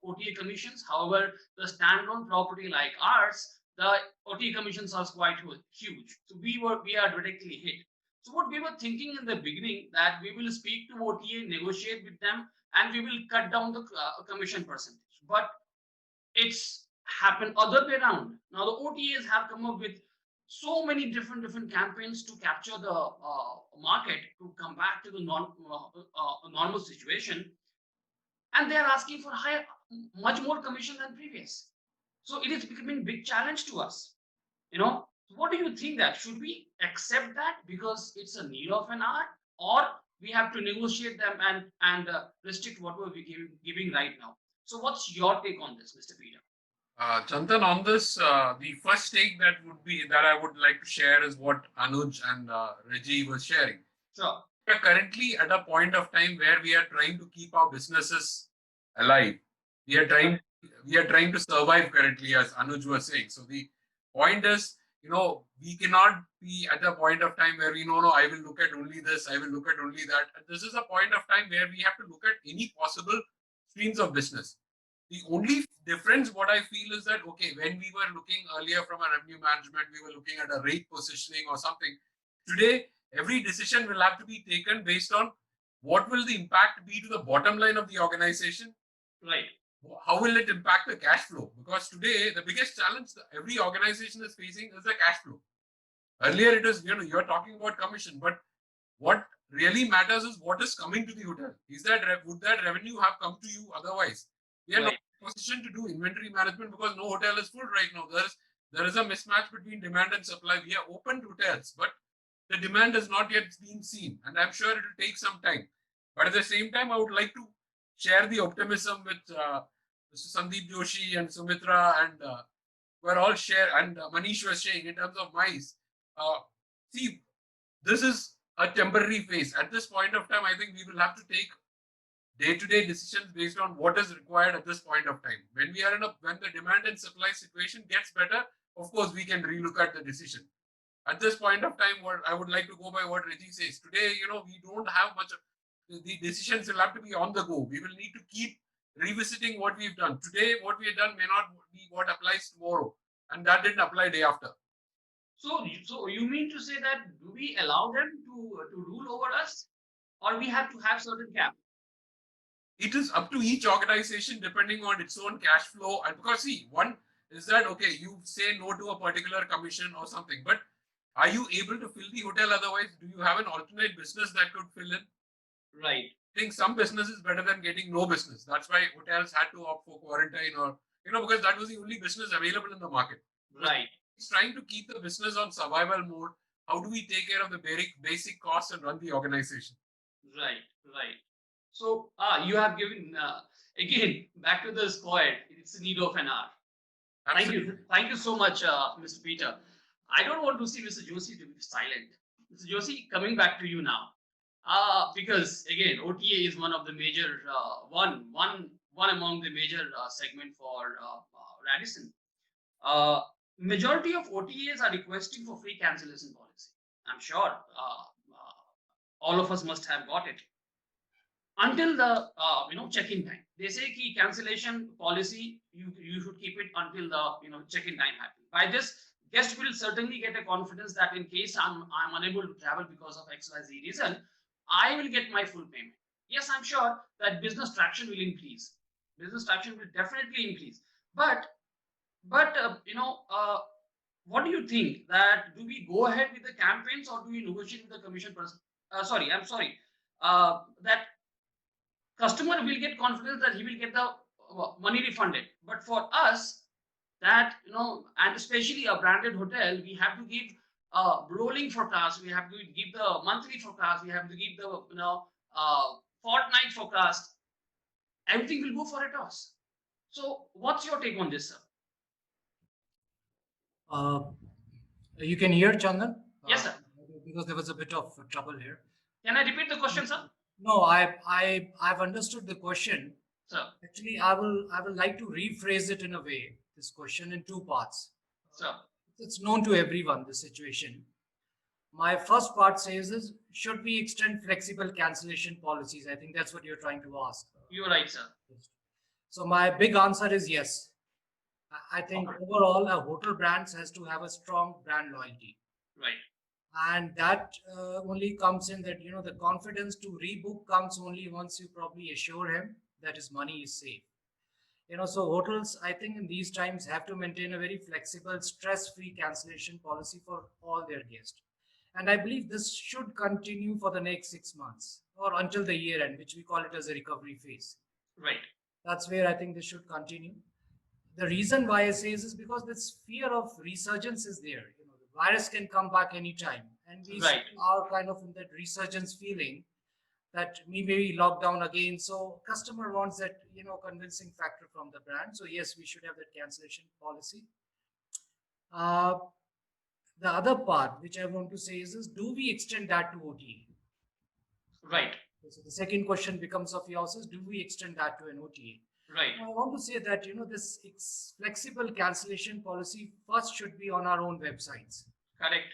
OTA commissions. However, the standalone property like ours, the OTA commissions are quite huge. So we are directly hit. So what we were thinking in the beginning that we will speak to OTA, negotiate with them, and we will cut down the commission percentage. But it's happened other way around. Now the OTAs have come up with so many different campaigns to capture the market to come back to the normal situation, and they are asking for higher, much more commission than previous. So it is becoming a big challenge to us. What do you think that should we accept that because it's a need of an hour, or we have to negotiate them and restrict what we're giving right now? So what's your take on this, Mr. Peter? Chandan, on this, the first take that I would like to share is what Anuj and Reggie was sharing. Sure. We are currently at a point of time where we are trying to keep our businesses alive. We are trying to survive currently, as Anuj was saying. So the point is, we cannot be at a point of time where we know, no, I will look at only this, I will look at only that. And this is a point of time where we have to look at any possible streams of business. The only difference, what I feel, is that, okay, when we were looking earlier from a revenue management, we were looking at a rate positioning or something. Today, every decision will have to be taken based on what will the impact be to the bottom line of the organization. Right. How will it impact the cash flow? Because today, the biggest challenge that every organization is facing is the cash flow. Earlier, it is, you're talking about commission, but what really matters is what is coming to the hotel. Would that revenue have come to you otherwise? We are not in a position to do inventory management because no hotel is full right now. There is a mismatch between demand and supply. We are open hotels, but the demand has not yet been seen, and I'm sure it will take some time. But at the same time, I would like to share the optimism with Mr. Sandeep Joshi and Sumitra, and we're all and Manish was saying in terms of MICE. See, this is a temporary phase. At this point of time, I think we will have to take day-to-day decisions based on what is required at this point of time. When the demand and supply situation gets better, of course, we can relook at the decision. At this point of time, what I would like to go by what Reggie says. Today, we don't have much of the decisions will have to be on the go. We will need to keep revisiting what we've done. Today, what we have done may not be what applies tomorrow. And that didn't apply day after. So you mean to say that do we allow them to rule over us, or we have to have certain cap? It is up to each organization depending on its own cash flow. And because see, one is that, okay, you say no to a particular commission or something, but are you able to fill the hotel otherwise? Do you have an alternate business that could fill in? Right. I think some business is better than getting no business. That's why hotels had to opt for quarantine, or because that was the only business available in the market. Right. It's trying to keep the business on survival mode. How do we take care of the basic costs and run the organization? Right. So you have given again back to the squad. It's a need of an hour. Absolutely. Thank you so much, Mr. Peter. I don't want to see Mr. Joshi to be silent. Mr. Joshi, coming back to you now, because again, OTA is one of the major one among the major segment for Radisson. Majority of OTAs are requesting for free cancellation policy. I'm sure all of us must have got it. Until the check-in time, they say ki cancellation policy you should keep it until the check-in time happens. By this, guest will certainly get a confidence that in case I'm unable to travel because of XYZ reason, I will get my full payment. Yes, I'm sure that business traction will increase. Business traction will definitely increase. But what do you think? That do we go ahead with the campaigns or do we negotiate with the commission person? I'm sorry. That customer will get confidence that he will get the money refunded. But for us, that and especially a branded hotel, we have to give rolling forecast. We have to give the monthly forecast. We have to give the fortnight forecast. Everything will go for a toss. So, what's your take on this, sir? You can hear Chandan? Yes, sir. Because there was a bit of trouble here. Can I repeat the question, sir? No, I've understood the question. Sir. Actually, I will like to rephrase it in a way. This question in two parts. Sir. It's known to everyone, the situation. My first part says is, should we extend flexible cancellation policies? I think that's what you're trying to ask. You're right, sir. So my big answer is yes. I think overall, a hotel brand has to have a strong brand loyalty. Right. And that only comes in that, the confidence to rebook comes only once you probably assure him that his money is safe. So hotels, I think in these times have to maintain a very flexible, stress-free cancellation policy for all their guests. And I believe this should continue for the next 6 months or until the year end, which we call it as a recovery phase. Right. That's where I think this should continue. The reason why I say is because this fear of resurgence is there. The virus can come back anytime, and we Right. are kind of in that resurgence feeling that we may be locked down again. So customer wants that convincing factor from the brand. So yes, we should have that cancellation policy. Uh, the other part which I want to say is do we extend that to OTA? Right. So the second question becomes of yours is do we extend that to an OTA? Right. I want to say that this flexible cancellation policy first should be on our own websites, Correct.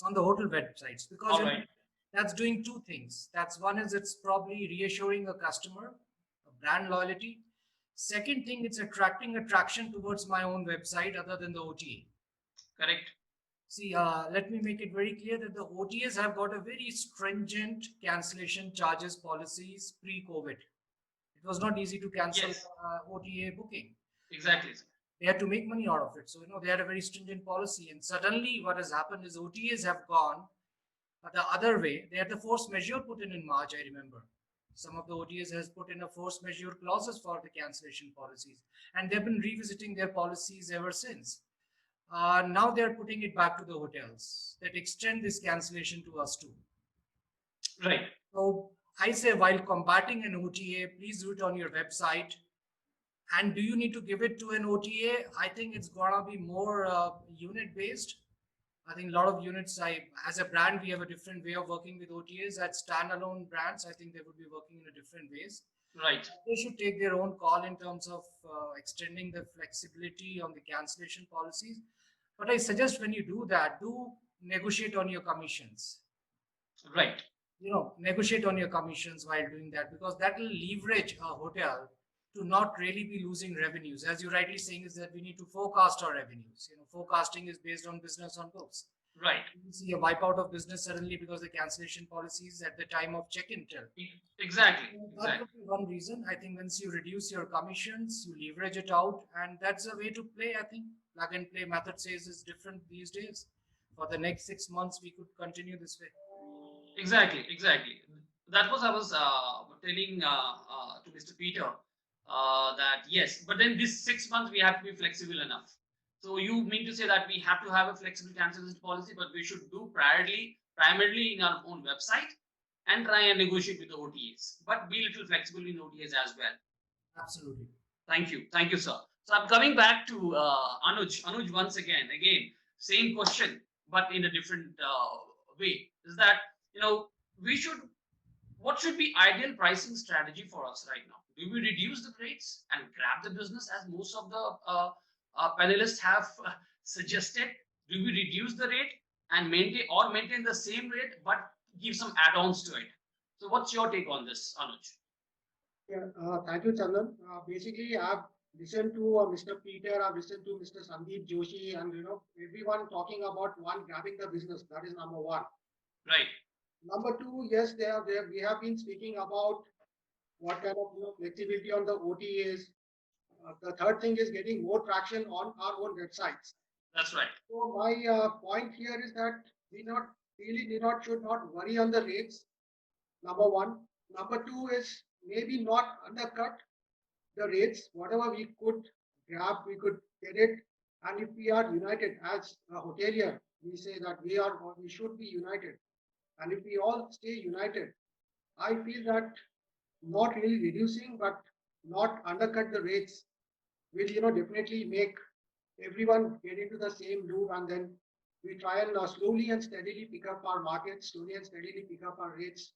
on the hotel websites, because All right. that's doing two things. That's one is it's probably reassuring a customer, a brand loyalty. Second thing, it's attracting attraction towards my own website other than the OTA. Correct. See, let me make it very clear that the OTAs have got a very stringent cancellation charges policies pre-COVID. It was not easy to cancel Yes. OTA booking. Exactly. They had to make money out of it. So, they had a very stringent policy. And suddenly what has happened is OTAs have gone the other way. They had the force majeure put in March, I remember. Some of the OTAs has put in a force majeure clauses for the cancellation policies. And they've been revisiting their policies ever since. Now they're putting it back to the hotels that extend this cancellation to us too. Right. So I say while combating an OTA, please do it on your website. And do you need to give it to an OTA? I think it's gonna be more unit based. I think a lot of units, as a brand, we have a different way of working with OTAs. At standalone brands, I think they would be working in a different ways. Right. They should take their own call in terms of extending the flexibility on the cancellation policies. But I suggest when you do that, do negotiate on your commissions. Right. Negotiate on your commissions while doing that, because that will leverage a hotel to not really be losing revenues. As you're rightly saying, is that we need to forecast our revenues. Forecasting is based on business on books. Right. You see a wipeout of business suddenly because the cancellation policies at the time of check-in tell. Exactly. That Exactly. would be one reason. I think once you reduce your commissions, you leverage it out, and that's a way to play. I think plug and play method says is different these days. For the next 6 months, we could continue this way. Exactly. Exactly. That was I was telling to Mr. Peter that yes, but then this 6 months we have to be flexible enough. So you mean to say that we have to have a flexible cancellation policy, but we should do primarily in our own website and try and negotiate with the OTAs, but be a little flexible in OTAs as well. Absolutely. Thank you, sir. So I'm coming back to Anuj. Anuj, once again, same question, but in a different way. Is that we should what should be ideal pricing strategy for us right now? Do we reduce the rates and grab the business as most of the panelists have suggested? Do we reduce the rate and maintain the same rate but give some add-ons to it? So what's your take on this, Anuj? Yeah, thank you, Chandan. Basically, I've listened to Mr. Peter, I've listened to Mr. Sandeep Joshi, and everyone talking about one grabbing the business. That is number one. Right. Number two, yes, we have been speaking about what kind of flexibility on the OTAs. The third thing is getting more traction on our own websites. That's right. So my point here is that we should not worry on the rates. Number one. Number two is maybe not undercut the rates. Whatever we could grab, we could get it. And if we are united as a hotelier, we say that we should be united. And if we all stay united, I feel that not really reducing, but not undercut the rates will, definitely make everyone get into the same loop, and then we try and slowly and steadily pick up our markets, slowly and steadily pick up our rates.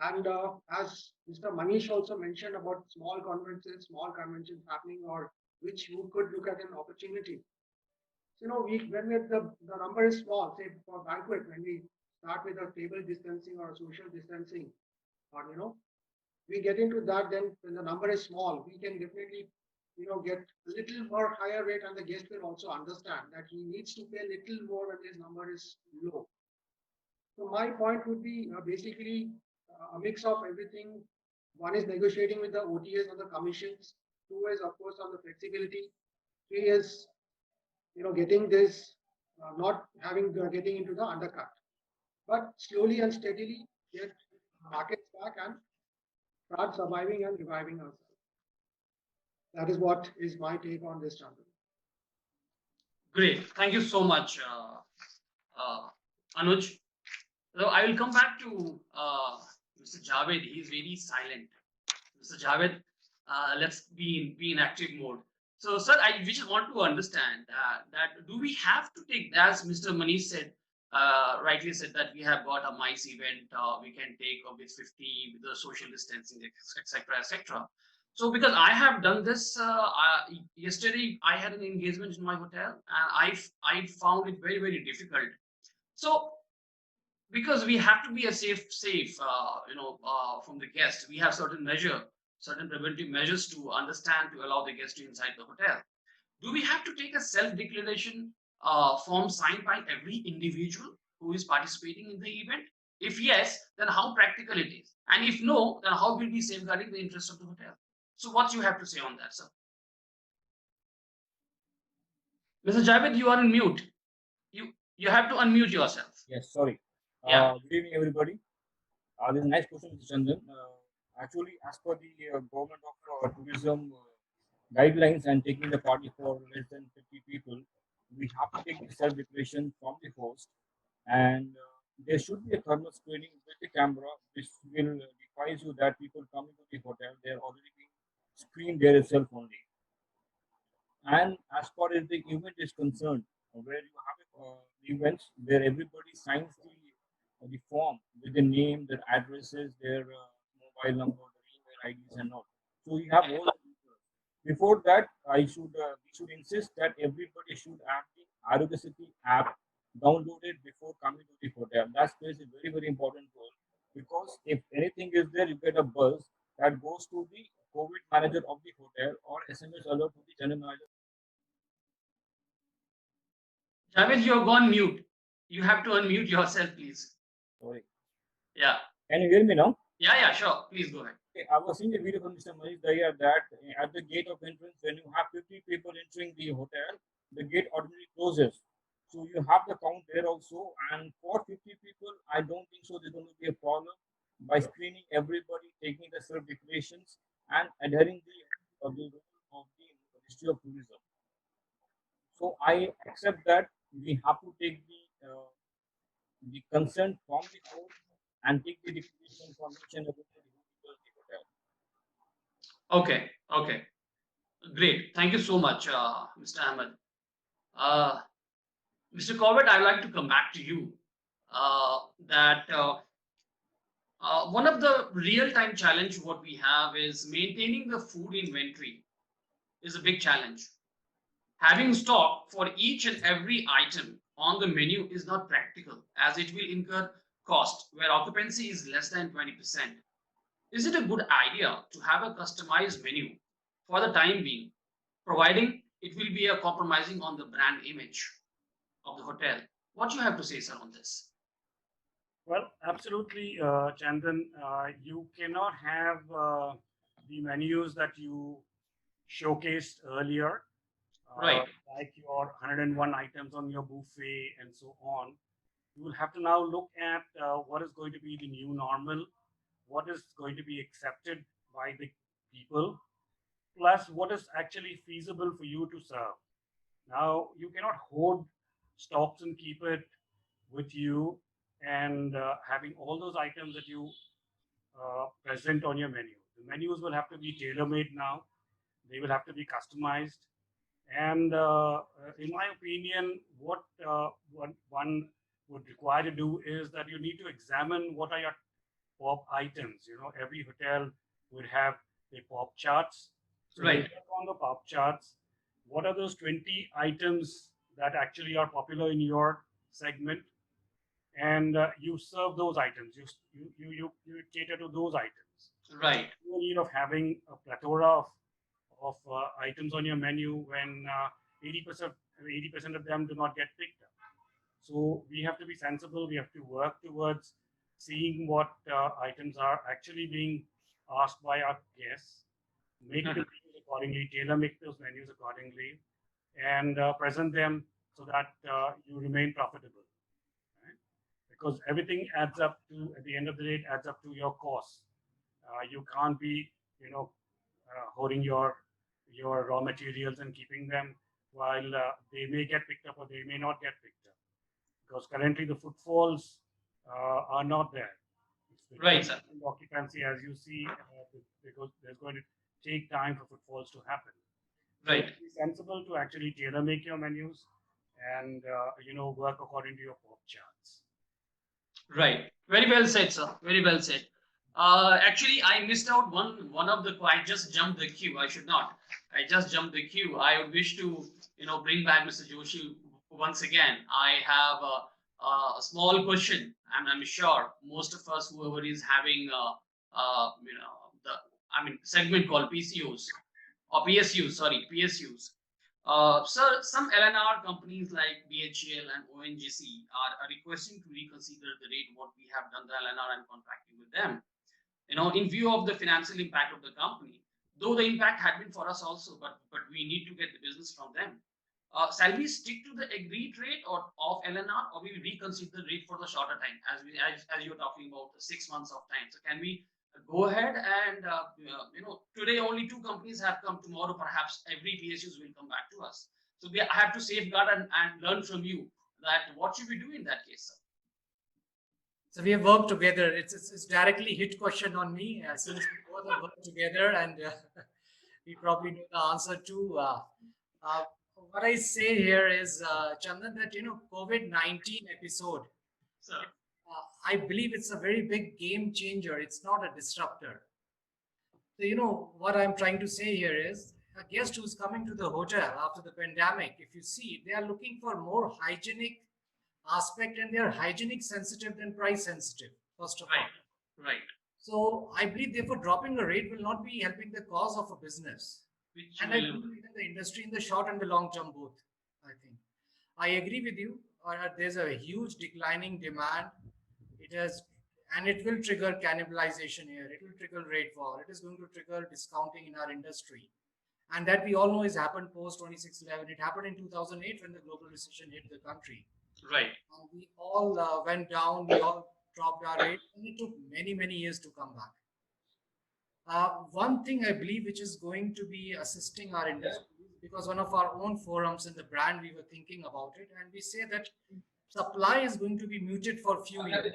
And as Mr. Manish also mentioned about small conventions happening, or which you could look at an opportunity. So, when the number is small, say for banquet, when we start with a table distancing or social distancing, or we get into that, then when the number is small, we can definitely get a little more higher rate, and the guest will also understand that he needs to pay a little more when his number is low. So my point would be basically a mix of everything. One is negotiating with the OTAs on the commissions. Two is, of course, on the flexibility. Three is getting this not getting into the undercut, but slowly and steadily get markets back and start surviving and reviving ourselves. That is what is my take on this, Chandra. Great. Thank you so much, Anuj. So I will come back to Mr. Javed. He's very silent. Mr. Javed, let's be in active mode. So, sir, I just want to understand that do we have to take, as Mr. Manish said, rightly said, that we have got a MICE event, we can take with 50 with the social distancing, etc., etc. So, because I have done this yesterday, I had an engagement in my hotel, and I found it very difficult. So because we have to be a safe from the guest, we have certain preventive measures to understand to allow the guest to inside the hotel. Do we have to take a self declaration form signed by every individual who is participating in the event? If yes, then how practical it is, and if no, then how will be safeguarding the interest of the hotel? So what you have to say on that, sir? Mr. Javed, you are on mute. You have to unmute yourself. Yes, sorry. Yeah. Good evening, everybody. This is a nice question, Mr. Chandan. Actually, as per the government of tourism guidelines and taking the party for less than 50 people, we have to take the self-declaration from the host, and there should be a thermal screening with the camera, which will advise you that people coming to the hotel, they are already being screened there itself only. And as far as the event is concerned, where you have events where everybody signs the form with the name, their addresses, their mobile number, their email IDs, and all. So you have all the details. Before that, we should insist that everybody should have the Arogya City app downloaded before coming to the hotel. That plays a very important role, because if anything is there, you get a buzz that goes to the COVID manager of the hotel or SMS alert to the general manager. Javed, you have gone mute. You have to unmute yourself, please. Sorry. Yeah. Can you hear me now? Yeah, sure. Please go ahead. Okay, I was seeing a video from Mr. Manish Daya that at the gate of entrance, when you have 50 people entering the hotel, the gate automatically closes. So you have the count there also. And for 50 people, I don't think so there's going to be a problem by screening everybody, taking the self declarations, and adhering the rule of the Ministry of Tourism. So I accept that we have to take the consent from the court and take the declaration from each and everybody who enters the hotel. Okay. Great. Thank you so much, Mr. Ahmed. Uh, Mr. Corbett, I'd like to come back to you. That one of the real-time challenge what we have is maintaining the food inventory is a big challenge. Having stock for each and every item on the menu is not practical, as it will incur cost where occupancy is less than 20%. Is it a good idea to have a customized menu for the time being, providing it will be a compromising on the brand image of the hotel? What you have to say, sir, on this? Well, absolutely, Chandan. You cannot have the menus that you showcased earlier, Right. like your 101 items on your buffet and so on. You will have to now look at what is going to be the new normal, what is going to be accepted by the people, plus what is actually feasible for you to serve. Now, you cannot hoard stocks and keep it with you and having all those items that you present on your menu. The menus will have to be tailor-made now. They will have to be customized. And in my opinion, what one would require to do is that you need to examine what are your pop items. You know, every hotel would have the pop charts. So Right. you check on the pop charts. What are those 20 items that actually are popular in your segment? And you serve those items. You cater to those items. Right. No need of having a plethora of items on your menu when 80% of them do not get picked up. So we have to be sensible. We have to work towards seeing what items are actually being asked by our guests, make the menus accordingly, tailor make those menus accordingly, and present them so that you remain profitable. Right? Because everything adds up to, at the end of the day, it adds up to your costs. You can't be, hoarding your your raw materials and keeping them while they may get picked up or they may not get picked up. Because currently the footfalls are not there. It's Right, because sir. occupancy, as you see, because there's going to take time for footfalls to happen. So Right. it's sensible to actually tailor make your menus and work according to your pop charts. Right. Very well said, sir. Very well said. Actually, I missed out one of the. I just jumped the queue. I should not. I just jumped the queue. I would wish to bring back Mr. Joshi once again. I have a small question, and I'm sure most of us, whoever is having the segment called PCOs or PSUs, sorry, PSUs. Sir, some LNR companies like BHEL and ONGC are requesting to reconsider the rate what we have done the LNR and contracting with them. In view of the financial impact of the company, though the impact had been for us also, but we need to get the business from them. Shall we stick to the agreed rate or of LNR, or we reconsider the rate for the shorter time, as you're talking about the 6 months of time? So can we go ahead and today only two companies have come. Tomorrow perhaps every PSUs will come back to us. So I have to safeguard and learn from you that what should we do in that case, sir? So we have worked together. It's directly hit question on me since we both have worked together, and we probably know the answer too. What I say here is, Chandan, that COVID-19 episode. Sir. I believe it's a very big game changer. It's not a disruptor. So what I'm trying to say here is, a guest who's coming to the hotel after the pandemic, if you see, they are looking for more hygienic aspect, and they are hygienic sensitive than price sensitive, first of all. Right. So I believe therefore dropping a rate will not be helping the cause of a business. And I believe in the industry in the short and the long term both, I think. I agree with you. There's a huge declining demand. And it will trigger cannibalization here. It will trigger rate war. It is going to trigger discounting in our industry. And that we all know has happened post 26/11. It happened in 2008 when the global recession hit the country. Right. And we all went down, we all dropped our rate, and it took many, many years to come back. One thing I believe which is going to be assisting our industry, because one of our own forums in the brand, we were thinking about it, and we say that supply is going to be muted for a few years.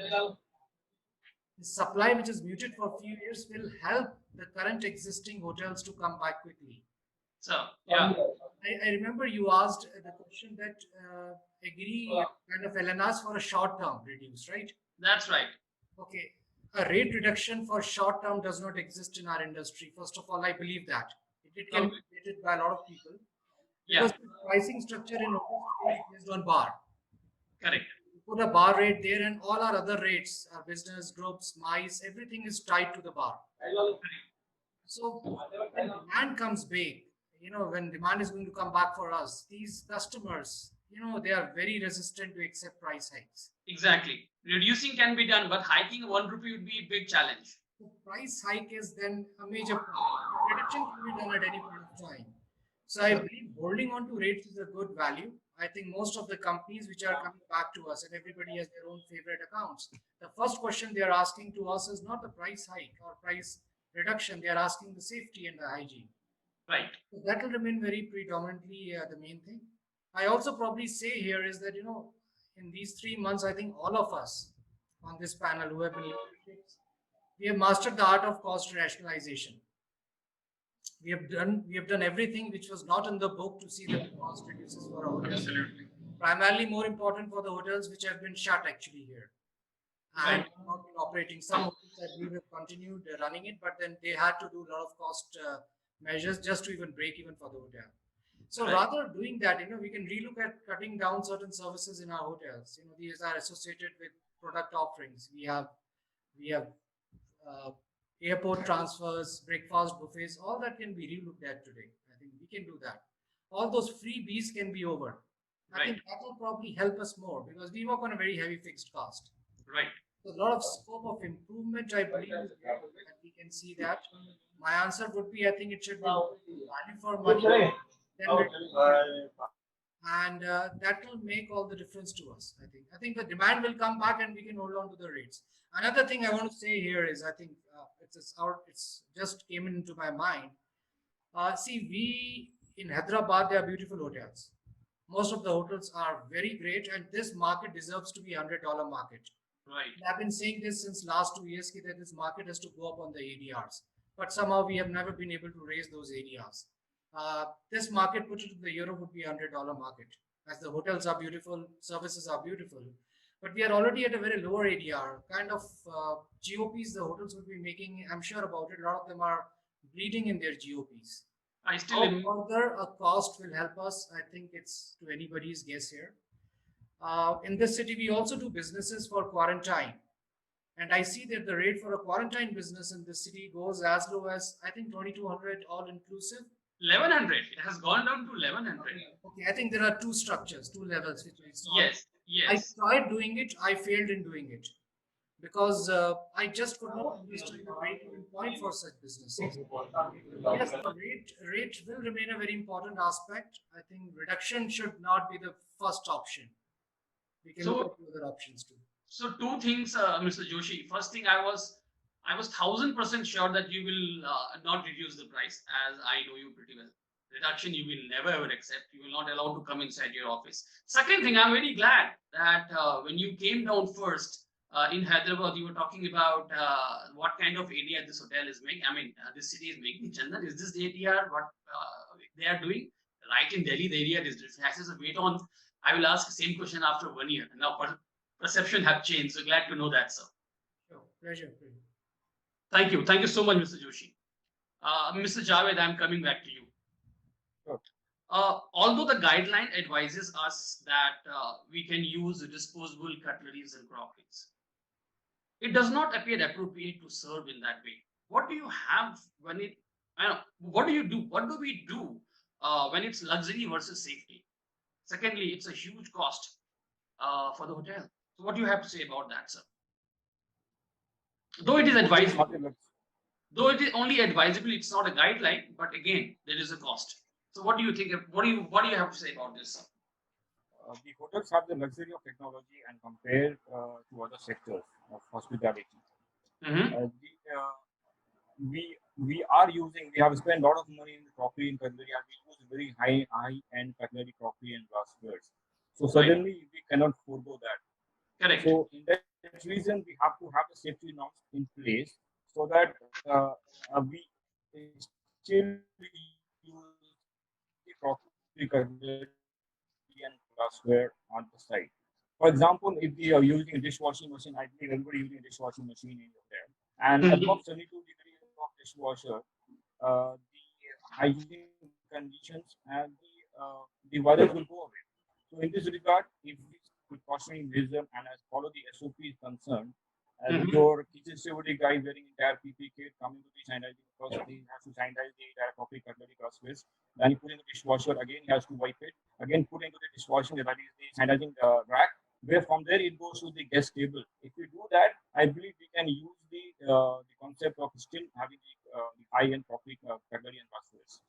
The supply which is muted for a few years will help the current existing hotels to come back quickly. So, yeah. I remember you asked the question that agree kind of LNRs for a short term reduce, right? That's right. Okay. A rate reduction for short term does not exist in our industry. First of all, I believe that. It can be created by a lot of people. Yeah. Because the pricing structure in hotels is based on bar. Correct. Put a bar rate there, and all our other rates, our business groups, mice, everything is tied to the bar. So when demand comes big, when demand is going to come back for us, these customers, they are very resistant to accept price hikes. Exactly. Reducing can be done, but hiking 1 rupee would be a big challenge. The price hike is then a major problem. Reduction can be done at any point of time. So I believe holding on to rates is a good value. I think most of the companies which are coming back to us, and everybody has their own favorite accounts, the first question they are asking to us is not the price hike or price reduction. They are asking the safety and the hygiene. Right. So that will remain very predominantly the main thing. I also probably say here is that, in these 3 months, I think all of us on this panel who have been leaderships, we have mastered the art of cost rationalization. We have done everything which was not in the book to see that the cost reduces for our hotels. Absolutely. Primarily more important for the hotels which have been shut actually here and not been operating. Some hotels I believe have continued running it, but then they had to do a lot of cost measures just to even break even for the hotel. So rather doing that, we can relook at cutting down certain services in our hotels. These are associated with product offerings. We have airport transfers, breakfast buffets, all that can be relooked at today. I think we can do that. All those freebies can be over. I think that will probably help us more because we work on a very heavy fixed cost. Right. So a lot of scope of improvement, I believe, is there, and we can see that. My answer would be, I think it should be value for money. And that will make all the difference to us. I think the demand will come back and we can hold on to the rates. Another thing I want to say here is I think it's just came into my mind. See, we in Hyderabad, there are beautiful hotels. Most of the hotels are very great, and this market deserves to be $100 market. Right. And I've been saying this since last 2 years that this market has to go up on the ADRs, but somehow we have never been able to raise those ADRs. This market put it in the Europe would be $100 market, as the hotels are beautiful, services are beautiful, but we are already at a very lower ADR. Kind of GOPs the hotels would be making, I'm sure about it. A lot of them are bleeding in their GOPs. I still How further a cost will help us, I think it's to anybody's guess here. In this city, we also do businesses for quarantine. And I see that the rate for a quarantine business in this city goes as low as, I think, 2200 all inclusive. 1100. It has gone down to 1100. Okay, I think there are two structures, two levels which I saw. Yes, I yes. tried doing it, I failed in doing it because I just could not understand the break-even point for such businesses. Yes, the rate will remain a very important aspect. I think reduction should not be the first option. We can look So, at other options too. so two things, Mr. Joshi. First thing, I was 1000% sure that you will not reduce the price, as I know you pretty well. Reduction you will never ever accept. You will not allow to come inside your office. Second thing, I'm very glad that when you came down first in Hyderabad, you were talking about what kind of ADR this hotel is making. I mean, this city is making. Chandan, is this the ADR what they are doing? Right in Delhi, the ADR is has a weight on. I will ask the same question after 1 year. Now, perception have changed. So glad to know that, sir. Sure, pleasure. Pleasure. Thank you. Thank you so much, Mr. Joshi. Mr. Javed, I'm coming back to you. Sure. Although the guideline advises us that we can use disposable cutleries and crockeries, it does not appear appropriate to serve in that way. What do you have when it? What do you do? What do we do when it's luxury versus safety? Secondly, it's a huge cost for the hotel. So, what do you have to say about that, sir? Though it is advisable, though it is only advisable, it's not a guideline. But again, there is a cost. So, what do you think? What do you have to say about this, sir? The hotels have the luxury of technology and compared to other sectors of hospitality. Mm-hmm. We have spent a lot of money in crockery and cutlery, and we use very high end cutlery, crockery, and glasswares. So Right. suddenly we cannot forego that. Correct. So in that reason, we have to have the safety norms in place so that we still use the crockery, cutlery, and glassware on the site. For example, if we are using a dishwashing machine, I believe everybody using a dishwashing machine in your hotel, and above Mm-hmm. 72 degrees of dishwasher, the hygiene conditions and the virus will go away. So in this regard, if we precautionary measure and as follow the SOP is concerned, as Mm-hmm. your kitchen stewardess guy wearing entire PP kit coming to the sanitizing first he has to sanitize the entire coffee cutlery glasswares. Then he put in the dishwasher again he has to wipe it. Again put into the dishwashing that is the sanitizing rack. Where from there it goes to the guest table. If we do that, I believe we can use the concept of still having the high end coffee cutlery and glasswares.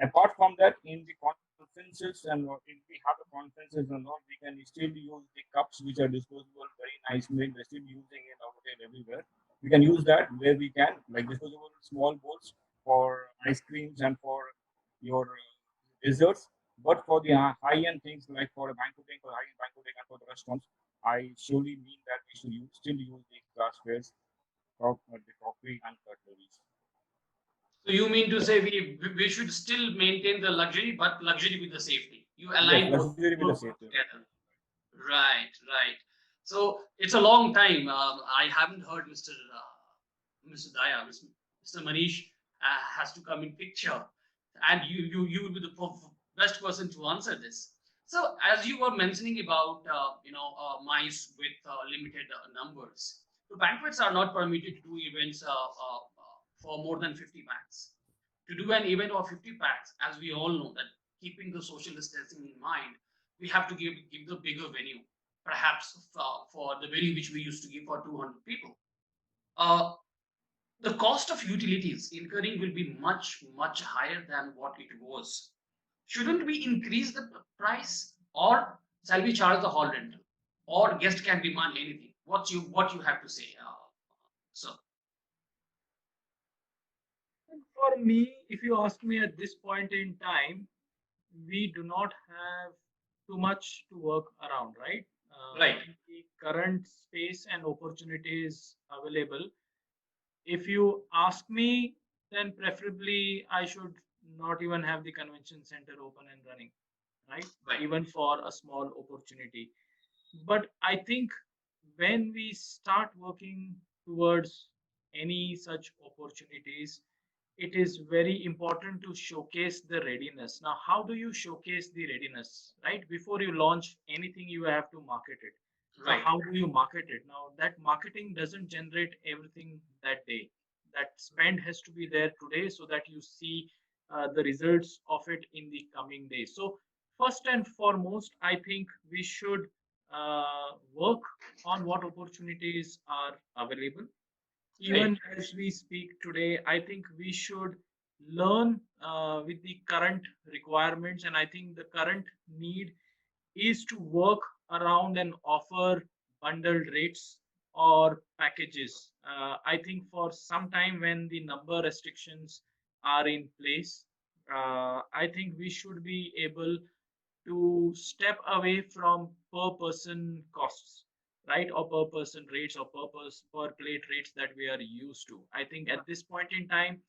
Apart from that, in the conferences and if we have the conferences and all, we can still use the cups which are disposable, very nice made. We're still using in our hotel everywhere. We can use that where we can, like disposable small bowls for ice creams and for your desserts. But for the high-end things like for a banqueting, for high-end banqueting and for the restaurants, I surely mean that we should still use the glasswares, the crockery and cutleries. So you mean to say we should still maintain the luxury, but luxury with the safety. You Yes, align luxury with the both safety. together. Right, right. So it's a long time. I haven't heard Mr. Daya, Mr. Manish has to come in picture, and you will be the best person to answer this. So as you were mentioning about mice with limited numbers, the banquets are not permitted to do events for more than 50 packs. To do an event of 50 packs, as we all know that keeping the social distancing in mind, we have to give the bigger venue, perhaps for the venue which we used to give for 200 people. Uh, the cost of utilities incurring will be much higher than what it was. Shouldn't we increase the price, or shall we charge the hall rental, or guest can demand anything? What you have to say, sir? For me, if you ask me at this point in time, we do not have too much to work around, right? Right. In the current space and opportunities available, if you ask me, then preferably I should not even have the convention center open and running, right? Right. Even for a small opportunity. But I think when we start working towards any such opportunities, it is very important to showcase the readiness. Now, how do you showcase the readiness, right? Before you launch anything, you have to market it. So, Right. how do you market it? Now, that marketing doesn't generate everything that day. That spend has to be there today so that you see the results of it in the coming days. So, first and foremost, I think we should work on what opportunities are available. Right. Even as we speak today, I think we should learn with the current requirements, and I think the current need is to work around and offer bundled rates or packages. I think for some time when the number restrictions are in place, I think we should be able to step away from per person costs, right, or per person rates or per plate rates that we are used to. I think at this point in time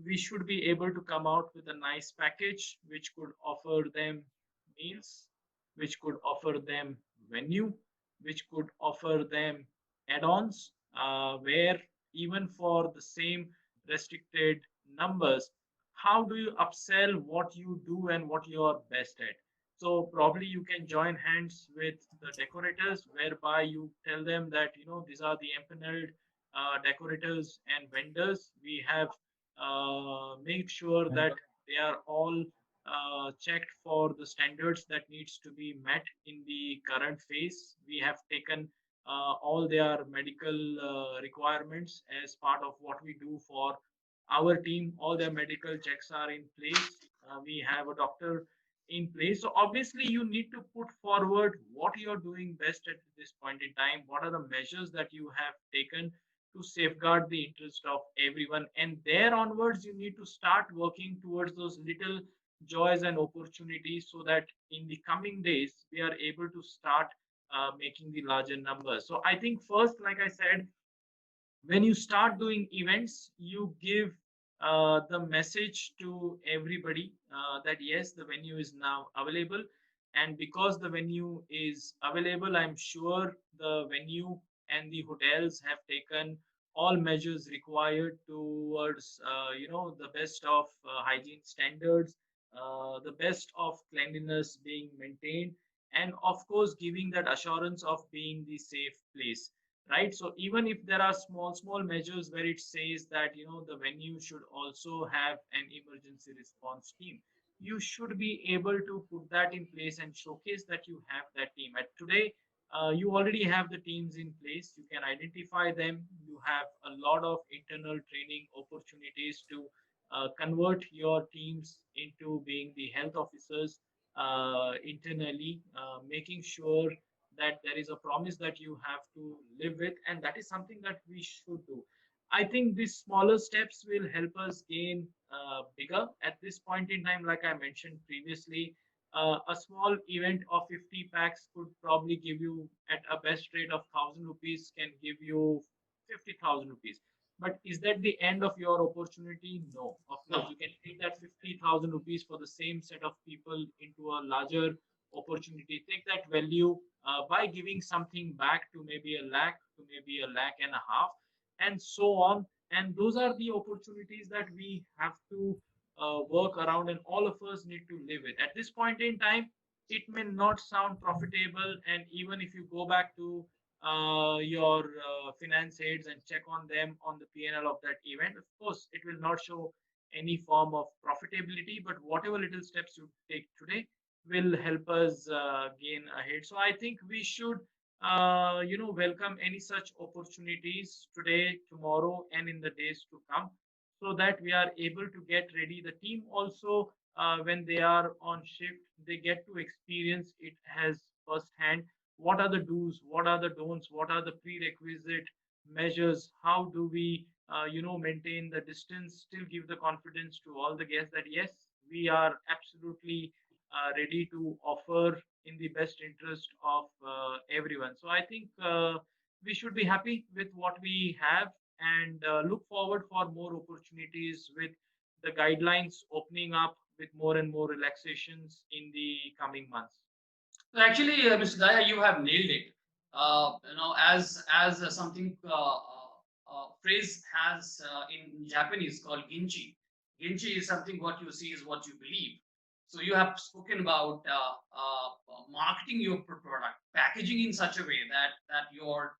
we should be able to come out with a nice package which could offer them meals, which could offer them venue, which could offer them add-ons, where even for the same restricted numbers, how do you upsell what you do and what you are best at? So probably you can join hands with the decorators, whereby you tell them that these are the empaneled decorators and vendors. We have made sure that they are all checked for the standards that needs to be met in the current phase. We have taken all their medical requirements as part of what we do for our team. All their medical checks are in place. We have a doctor in place. So obviously you need to put forward what you're doing best at this point in time. What are the measures that you have taken to safeguard the interest of everyone? And there onwards, you need to start working towards those little joys and opportunities so that in the coming days, we are able to start making the larger numbers. So I think first, like I said, when you start doing events, you give the message to everybody that yes, the venue is now available. And because the venue is available, I'm sure the venue and the hotels have taken all measures required towards the best of hygiene standards, the best of cleanliness being maintained, and of course giving that assurance of being the safe place, right? So even if there are small measures where it says that the venue should also have an emergency response team, you should be able to put that in place and showcase that you have that team. At today, you already have the teams in place. You can identify them. You have a lot of internal training opportunities to convert your teams into being the health officers internally, making sure that there is a promise that you have to live with, and that is something that we should do. I think these smaller steps will help us gain bigger. At this point in time, like I mentioned previously, a small event of 50 packs could probably give you, at a best rate of 1,000 rupees, can give you 50,000 rupees. But is that the end of your opportunity? No. Of course, No. you can take that 50,000 rupees for the same set of people into a larger opportunity. Take that value by giving something back to maybe a lakh, to maybe a lakh and a half, and so on. And those are the opportunities that we have to work around, and all of us need to live with. At this point in time, it may not sound profitable, and even if you go back to your finance aids and check on them on the P&L of that event, of course, it will not show any form of profitability. But whatever little steps you take today will help us gain ahead. So I think we should, welcome any such opportunities today, tomorrow, and in the days to come, so that we are able to get ready. The team also, when they are on shift, they get to experience it as firsthand. What are the do's? What are the don'ts? What are the prerequisite measures? How do we, maintain the distance, still give the confidence to all the guests that yes, we are absolutely ready to offer in the best interest of everyone. So I think we should be happy with what we have and look forward for more opportunities with the guidelines opening up with more and more relaxations in the coming months. So actually, Mr. Daya, you have nailed it. As something phrase has in Japanese called ginchi. Ginchi is something what you see is what you believe. So you have spoken about marketing your product, packaging in such a way that your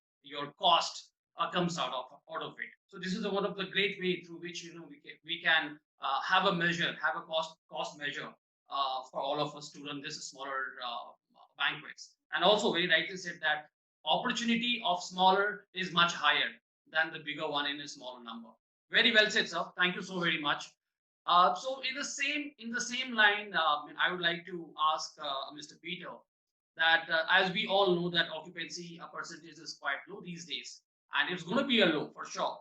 cost comes out of it. So this is one of the great way through which we can have a measure, have a cost measure for all of us to run this smaller banquets. And also very rightly said that opportunity of smaller is much higher than the bigger one in a smaller number. Very well said, sir. Thank you so very much. So in the same line, I would like to ask Mr. Peter that as we all know that occupancy percentage is quite low these days, and it's going to be a low for sure.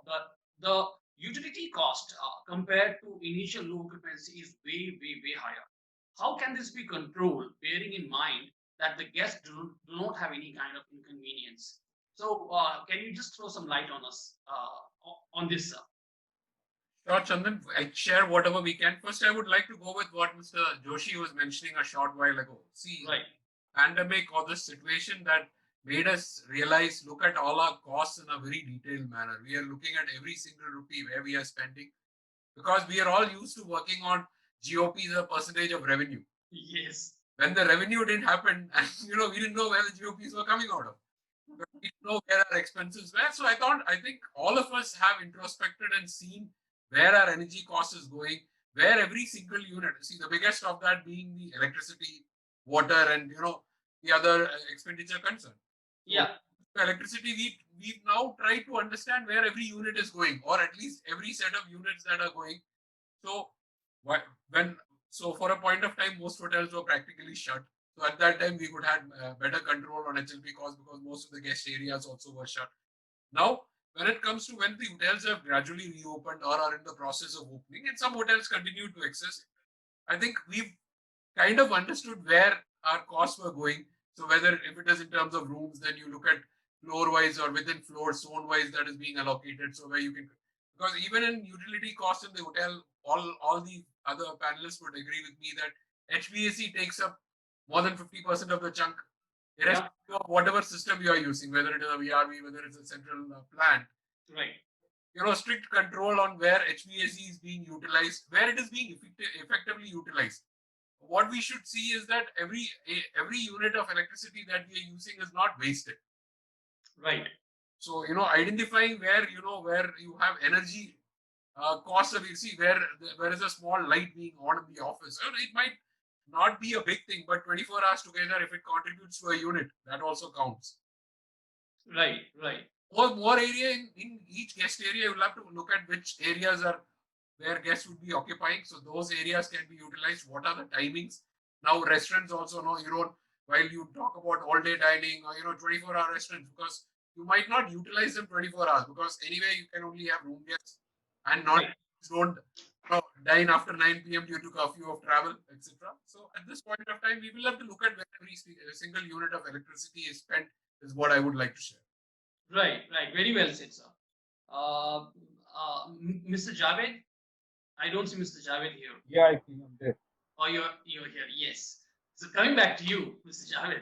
The utility cost compared to initial low occupancy is way higher. How can this be controlled, bearing in mind that the guests do not have any kind of inconvenience? So can you just throw some light on us on this, sir? Sure, Chandan. I share whatever we can. First, I would like to go with what Mr. Joshi was mentioning a short while ago. See, Right. pandemic or the situation that made us realize, look at all our costs in a very detailed manner. We are looking at every single rupee where we are spending because we are all used to working on GOP as a percentage of revenue. Yes. When the revenue didn't happen, and we didn't know where the GOPs were coming out of. We didn't know where our expenses were. So I think all of us have introspected and seen where our energy cost is going, where every single unit. See, the biggest of that being the electricity, water, and the other expenditure concern. Yeah. So electricity, we've now tried to understand where every unit is going, or at least every set of units that are going. So when for a point of time, most hotels were practically shut. So at that time, we could have better control on HLP costs because most of the guest areas also were shut. Now, when it comes to when the hotels have gradually reopened or are in the process of opening, and some hotels continue to exist, I think we've kind of understood where our costs were going. So whether if it is in terms of rooms, then you look at floor wise or within floor zone wise that is being allocated. So where you can, because even in utility costs in the hotel, all the other panelists would agree with me that HVAC takes up more than 50% of the chunk, irrespective of whatever system you are using, whether it is a VRV, whether it's a central plant. Right. Strict control on where HVAC is being utilized, where it is being effectively utilized. What we should see is that every unit of electricity that we are using is not wasted. Right. So identifying where you have energy costs of AC, where is a small light being on in the office. It might not be a big thing, but 24 hours together, if it contributes to a unit, that also counts. Right. More area in each guest area, you'll have to look at which areas are where guests would be occupying. So those areas can be utilized. What are the timings? Now restaurants also know while you talk about all day dining or 24-hour restaurants, because you might not utilize them 24 hours because anyway you can only have room guests and not Right. don't dine after 9 p.m. due to curfew of travel, etc. So at this point of time, we will have to look at where every single unit of electricity is spent is what I would like to share. Right. Very well said, sir. Mr. Javed, I don't see Mr. Javed here. Yeah, I think I'm there. Oh, you're here. Yes. So coming back to you, Mr. Javed.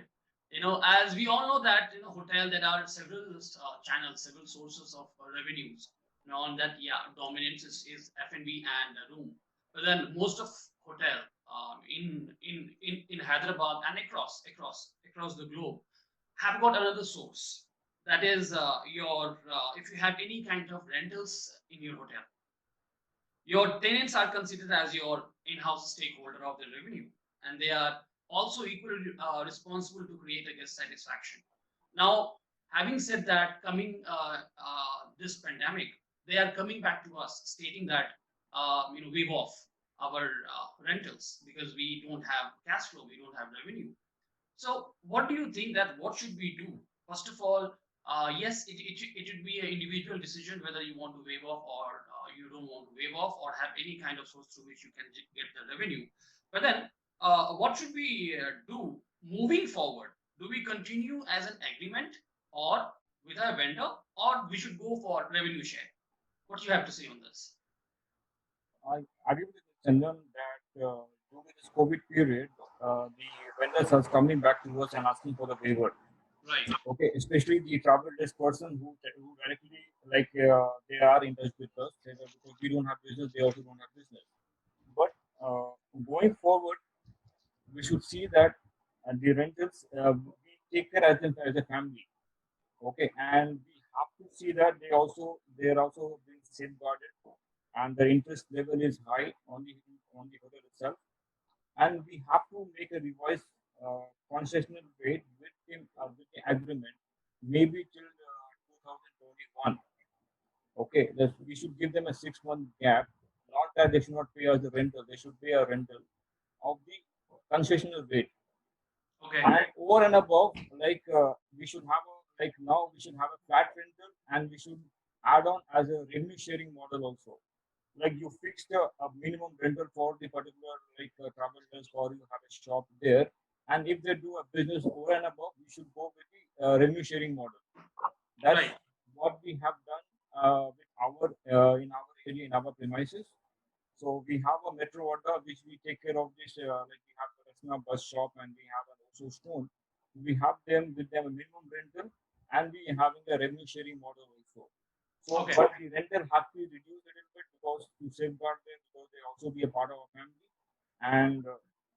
As we all know that in a hotel there are several channels, several sources of revenues. On that, dominance is F&B and room. But then most of hotel in Hyderabad and across the globe have got another source. That is your if you have any kind of rentals in your hotel, your tenants are considered as your in-house stakeholder of the revenue, and they are also equally responsible to create a guest satisfaction. Now, having said that, coming this pandemic, they are coming back to us stating that waive off our rentals because we don't have cash flow, we don't have revenue. So, what do you think that what should we do? First of all, Yes, it should be an individual decision whether you want to waive off or you don't want to waive off or have any kind of source through which you can get the revenue. But then, what should we do moving forward? Do we continue as an agreement or with a vendor, or we should go for revenue share? What do you have to say on this? I agree with Chandan that during this COVID period, the vendors are coming back to us and asking for the waiver. Right. Okay, especially the travel desk person who directly like they are in touch with us because we don't have business, they also don't have business. But going forward, we should see that the rentals we take care as a family. Okay, and we have to see that they are also being safeguarded, and the interest level is high on the hotel itself, and we have to make a revised concessional rate with the agreement, maybe till 2021. Okay, we should give them a 6 month gap. Not that they should not pay us the rental; they should pay a rental of the concessional rate. Okay. And over and above, like we should have a like now we should have a flat rental, and we should add on as a revenue sharing model also. Like you fixed a minimum rental for the particular like travel desk, or you have a shop there, and if they do a business over and above, we should go with the revenue sharing model. That's Right. what we have done with our in our area, in our premises. So we have a metro order which we take care of this. Like we have the Rasna bus shop, and we have an also stone. We have them with them a minimum rental, and we having a revenue sharing model also. So, Okay. but the rental has to be reduced a little bit because to safeguard them, because they also be a part of our family, and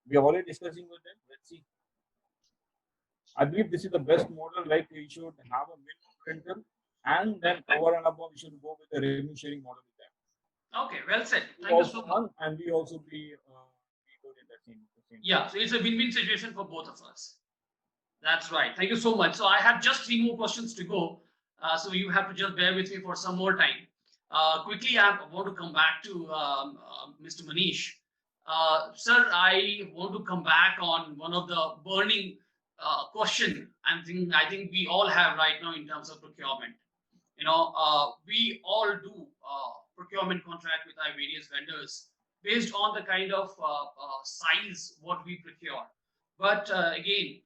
we are already discussing with them. Let's see. I believe this is the best model. Like we should have a minimum rental, and then over and above, we should go with the revenue sharing model with them. Okay. Well said. We Thank you so also much. earn, and we also be good in the same time. Yeah. So it's a win-win situation for both of us. That's right. Thank you so much. So I have just three more questions to go. So you have to just bear with me for some more time. Quickly, I want to come back to Mr. Manish. Sir, I want to come back on one of the burning question I think we all have right now in terms of procurement. We all do procurement contract with our various vendors based on the kind of size what we procure. But again,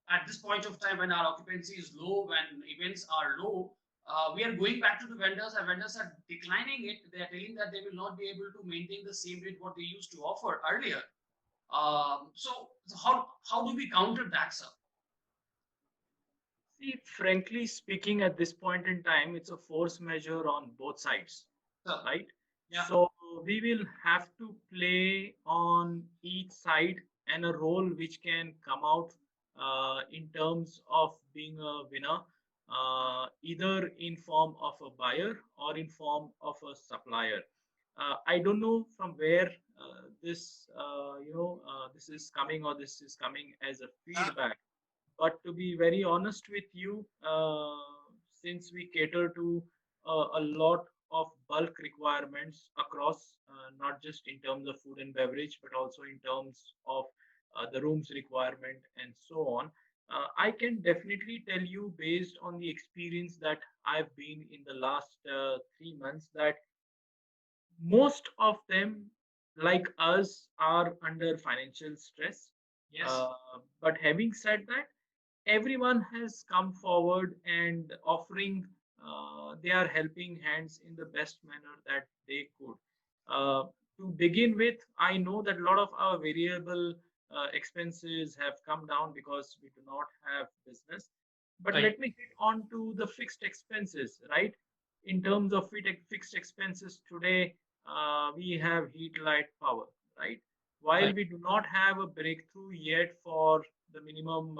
at this point of time when our occupancy is low, when events are low, we are going back to the vendors. Our vendors are declining it. They are telling that they will not be able to maintain the same rate what they used to offer earlier. So how do we counter that, sir? See, frankly speaking, at this point in time, it's a force measure on both sides, Sir, right? yeah. So we will have to play on each side and a role which can come out in terms of being a winner, either in form of a buyer or in form of a supplier. I don't know from where this is coming, or this is coming as a feedback. But to be very honest with you, since we cater to a lot of bulk requirements across, not just in terms of food and beverage, but also in terms of the rooms requirement and so on, I can definitely tell you, based on the experience that I've been in the last 3 months, that most of them, like us, are under financial stress. Yes. But having said that, everyone has come forward and offering their helping hands in the best manner that they could. Uh, to begin with, I know that a lot of our variable expenses have come down because we do not have business. But Right. let me get on to the fixed expenses, right? In terms of fixed expenses today, we have heat, light, power, right? While Right. we do not have a breakthrough yet for the minimum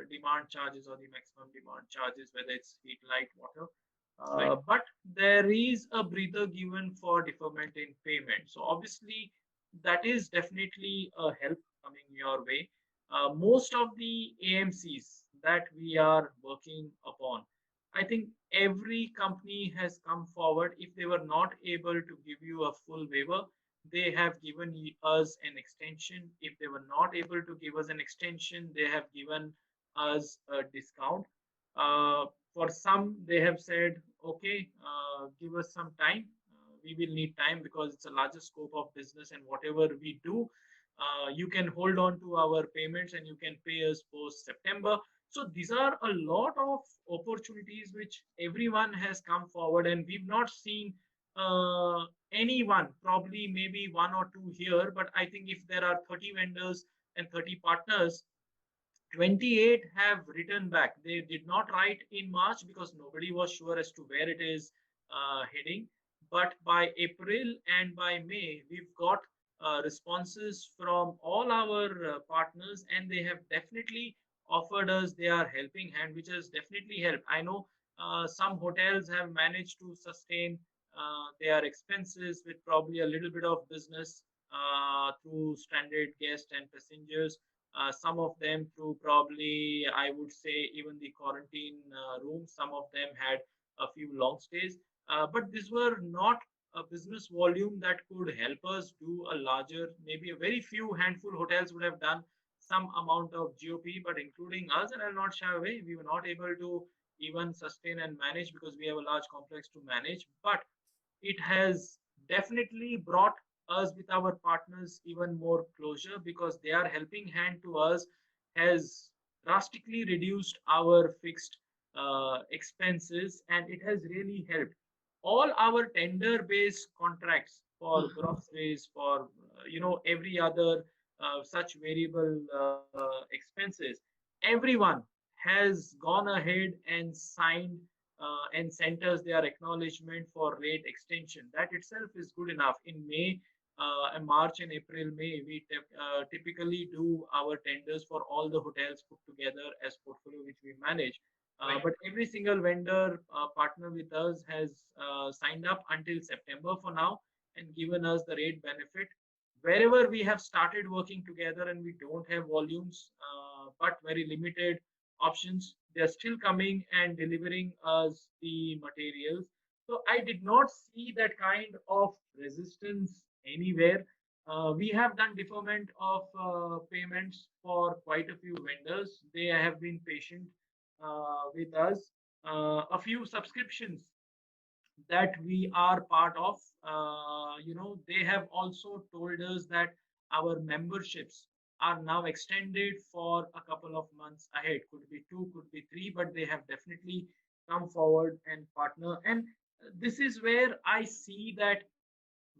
demand charges or the maximum demand charges, whether it's heat, light, water, Right. but there is a breather given for deferment in payment. So obviously, that is definitely a help coming your way. Most of the AMCs that we are working upon, I think every company has come forward. If they were not able to give you a full waiver, they have given us an extension. If they were not able to give us an extension, they have given us a discount. For some, they have said, okay, give us some time. We will need time because it's a larger scope of business, and whatever we do, you can hold on to our payments and you can pay us post September. So these are a lot of opportunities which everyone has come forward, and we've not seen uh, anyone, probably maybe one or two here, but I think if there are 30 vendors and 30 partners, 28 have written back. They did not write in March because nobody was sure as to where it is heading. But by April and by May, we've got responses from all our partners, and they have definitely offered us their helping hand, which has definitely helped. I know some hotels have managed to sustain their expenses with probably a little bit of business through stranded guests and passengers, some of them through probably, I would say, even the quarantine rooms. Some of them had a few long stays, but these were not a business volume that could help us do a larger, maybe a very few handful hotels would have done some amount of GOP, but including us, and I'll not shy away, we were not able to even sustain and manage because we have a large complex to manage. But it has definitely brought us with our partners even more closure, because their helping hand to us has drastically reduced our fixed expenses, and it has really helped. All our tender based contracts for groceries, for every other such variable expenses, everyone has gone ahead and signed and sent us their acknowledgement for rate extension. That itself is good enough. In May, and March and April, May, we typically do our tenders for all the hotels put together as portfolio which we manage. Right. But every single vendor partner with us has signed up until September for now and given us the rate benefit. Wherever we have started working together and we don't have volumes, but very limited options, they're still coming and delivering us the materials. So I did not see that kind of resistance anywhere. We have done deferment of payments for quite a few vendors. They have been patient with us. A few subscriptions that we are part of, they have also told us that our memberships are now extended for a couple of months ahead. Could be two, could be three, but they have definitely come forward and partner. And this is where I see that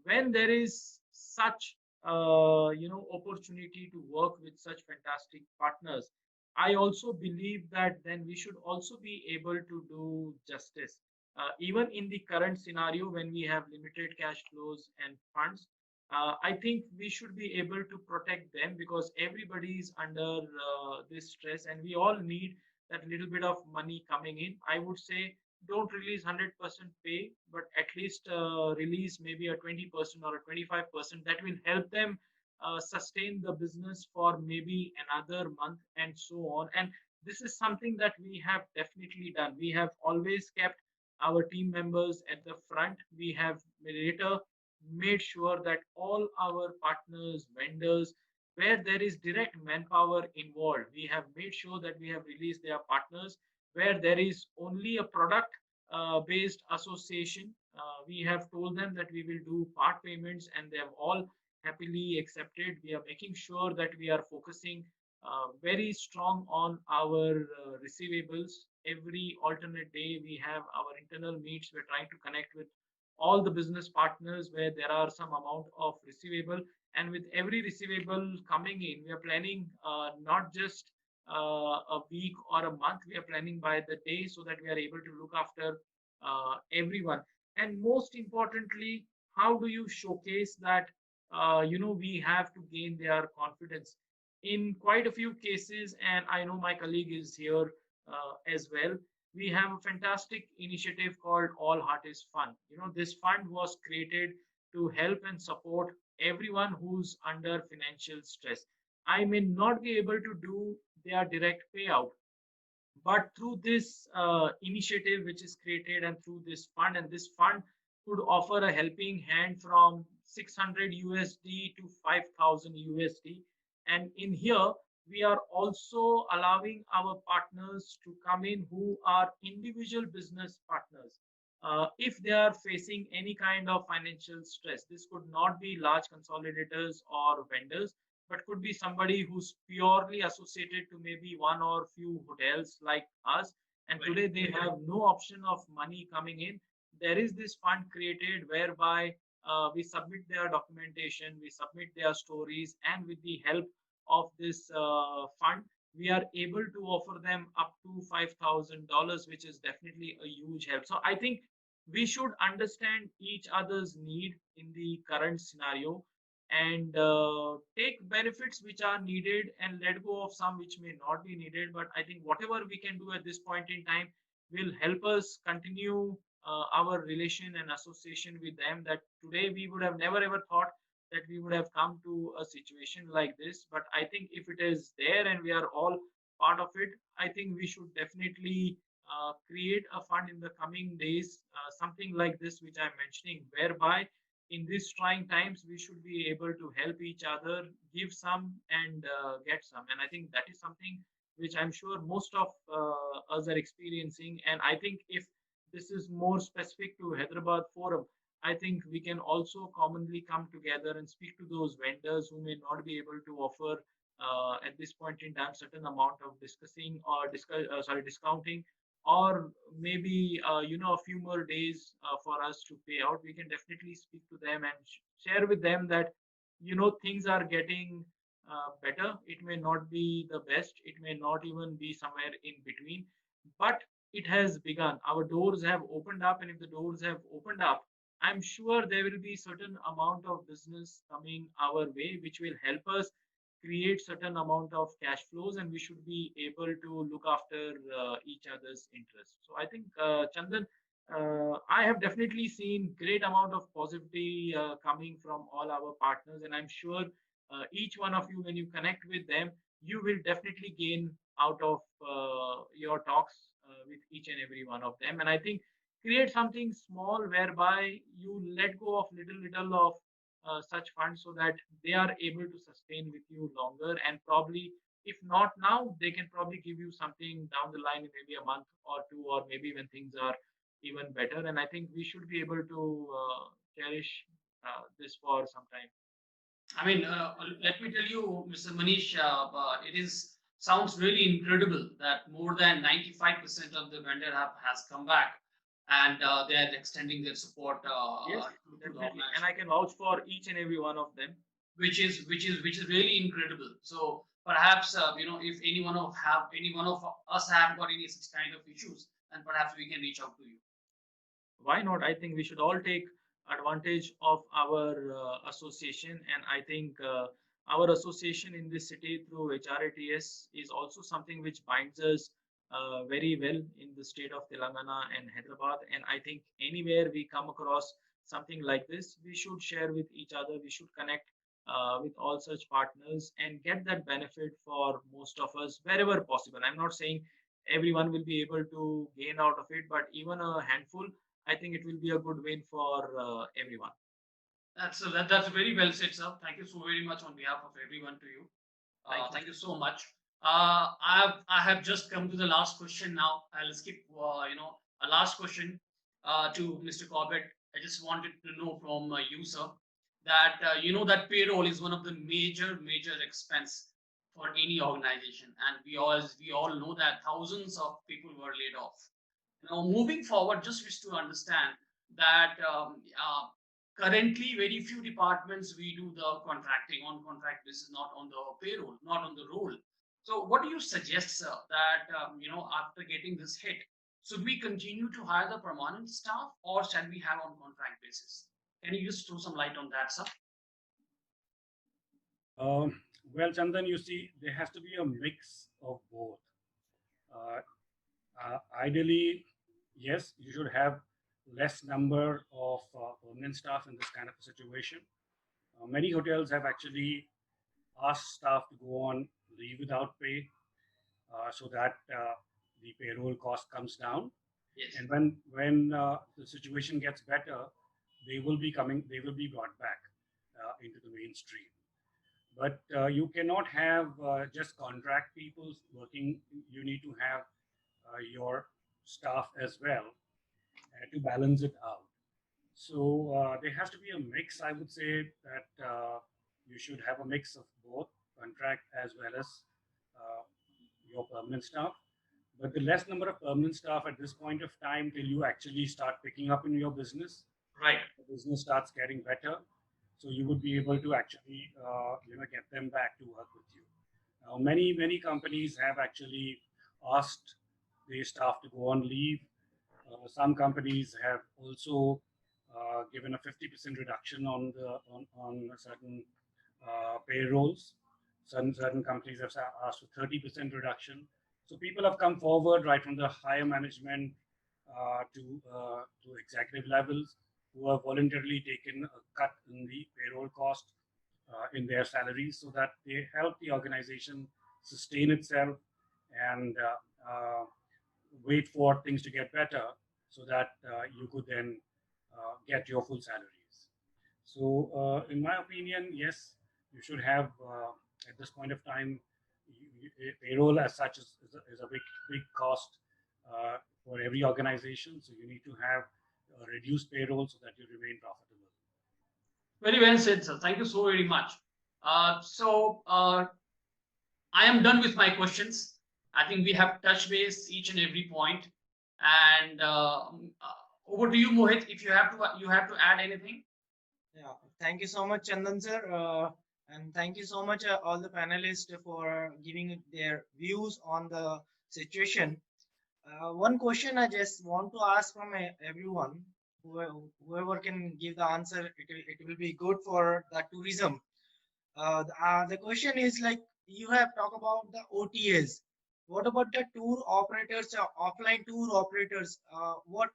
when there is such opportunity to work with such fantastic partners, I also believe that then we should also be able to do justice, even in the current scenario when we have limited cash flows and funds. I think we should be able to protect them because everybody is under this stress, and we all need that little bit of money coming in. I would say don't release 100% pay, but at least release maybe a 20% or a 25%. That will help them sustain the business for maybe another month and so on. And this is something that we have definitely done. We have always kept our team members at the front. We have later made sure that all our partners, vendors, where there is direct manpower involved, we have made sure that we have released their partners. Where there is only a product based association, we have told them that we will do part payments, and they have all happily accepted. We are making sure that we are focusing very strong on our receivables. Every alternate day, we have our internal meets. We're trying to connect with all the business partners where there are some amount of receivable. And with every receivable coming in, we are planning not just a week or a month, we are planning by the day so that we are able to look after everyone. And most importantly, how do you showcase that we have to gain their confidence in quite a few cases? And I know my colleague is here as well. We have a fantastic initiative called All Heart is Fun. This fund was created to help and support everyone who's under financial stress. I may not be able to do their direct payout, but through this initiative which is created and through this fund, and this fund could offer a helping hand from 600 USD to 5,000 USD. And in here, we are also allowing our partners to come in who are individual business partners. If they are facing any kind of financial stress, this could not be large consolidators or vendors, but could be somebody who's purely associated to maybe one or few hotels like us. And today they have no option of money coming in. There is this fund created whereby we submit their documentation, we submit their stories, and with the help of this fund, we are able to offer them up to $5,000, which is definitely a huge help. So I think we should understand each other's need in the current scenario and take benefits which are needed and let go of some which may not be needed. But I think whatever we can do at this point in time will help us continue our relation and association with them, that today we would have never ever thought that we would have come to a situation like this. But I think if it is there and we are all part of it, I think we should definitely create a fund in the coming days, something like this which I'm mentioning, whereby in these trying times we should be able to help each other, give some and get some. And I think that is something which I'm sure most of us are experiencing. And I think if this is more specific to Hyderabad forum, I think we can also commonly come together and speak to those vendors who may not be able to offer at this point in time certain amount of discussing or discounting, or maybe a few more days for us to pay out. We can definitely speak to them and share with them that things are getting better. It may not be the best, it may not even be somewhere in between, but it has begun. Our doors have opened up, and if the doors have opened up, I'm sure there will be certain amount of business coming our way, which will help us create certain amount of cash flows, and we should be able to look after each other's interests. So I think, Chandan, I have definitely seen great amount of positivity coming from all our partners, and I'm sure each one of you, when you connect with them, you will definitely gain out of your talks with each and every one of them. And I think create something small whereby you let go of little of such funds, so that they are able to sustain with you longer, and probably if not now, they can probably give you something down the line in maybe a month or two, or maybe when things are even better. And I think we should be able to cherish this for some time. I mean, let me tell you, Mr. Manish, it is sounds really incredible that more than 95% of the vendor has come back, and they are extending their support Yes, to the definitely, and organization, I can vouch for each and every one of them. which is really incredible. So perhaps if any one of us have got any such kind of issues, then perhaps we can reach out to you. Why not? I think we should all take advantage of our association, and I think our association in this city through HRATS is also something which binds us very well in the state of Telangana and Hyderabad. And I think anywhere we come across something like this, we should share with each other, we should connect with all such partners and get that benefit for most of us wherever possible. I'm not saying everyone will be able to gain out of it, but even a handful, I think it will be a good win for everyone. That's very well said, sir. Thank you so very much on behalf of everyone to you. Thank you so much. I have just come to the last question now. I'll skip a last question to Mr. Corbett. I just wanted to know from you, sir, that that payroll is one of the major expense for any organization, and we all know that thousands of people were laid off. Now, moving forward, just wish to understand that currently very few departments we do the contracting on contract basis, not on the payroll, not on the roll. So what do you suggest, sir, that after getting this hit, should we continue to hire the permanent staff, or shall we have on contract basis? Can you just throw some light on that, sir? Well, Chandan, you see, there has to be a mix of both. Uh, Ideally, yes, you should have less number of permanent staff in this kind of a situation. Many hotels have actually asked staff to go on leave without pay, so that the payroll cost comes down. Yes. And when the situation gets better, they will be brought back into the mainstream. But you cannot have just contract people working. You need to have your staff as well to balance it out. So there has to be a mix. I would say that you should have a mix of both contract as well as uh, your permanent staff. But the less number of permanent staff at this point of time till you actually start picking up in your business, Right. the business starts getting better. So you would be able to actually, get them back to work with you. Now, many companies have actually asked their staff to go on leave. Some companies have also given a 50% reduction on certain payrolls. Certain companies have asked for 30% reduction. So people have come forward right from the higher management to executive levels who have voluntarily taken a cut in the payroll cost in their salaries so that they help the organization sustain itself and wait for things to get better so that you could then get your full salaries. So, in my opinion, yes, you should have at this point of time, payroll as such is a big cost for every organization. So you need to have a reduced payroll so that you remain profitable. Very well said, sir. Thank you so very much. I am done with my questions. I think we have touched base each and every point. And over to you, Mohit. If you have to add anything. Yeah, thank you so much, Chandan sir, and thank you so much all the panelists for giving their views on the situation. One question I just want to ask from everyone, whoever can give the answer, it will be good for the tourism. The question is like you have talked about the OTAs. What about the tour operators, offline tour operators? What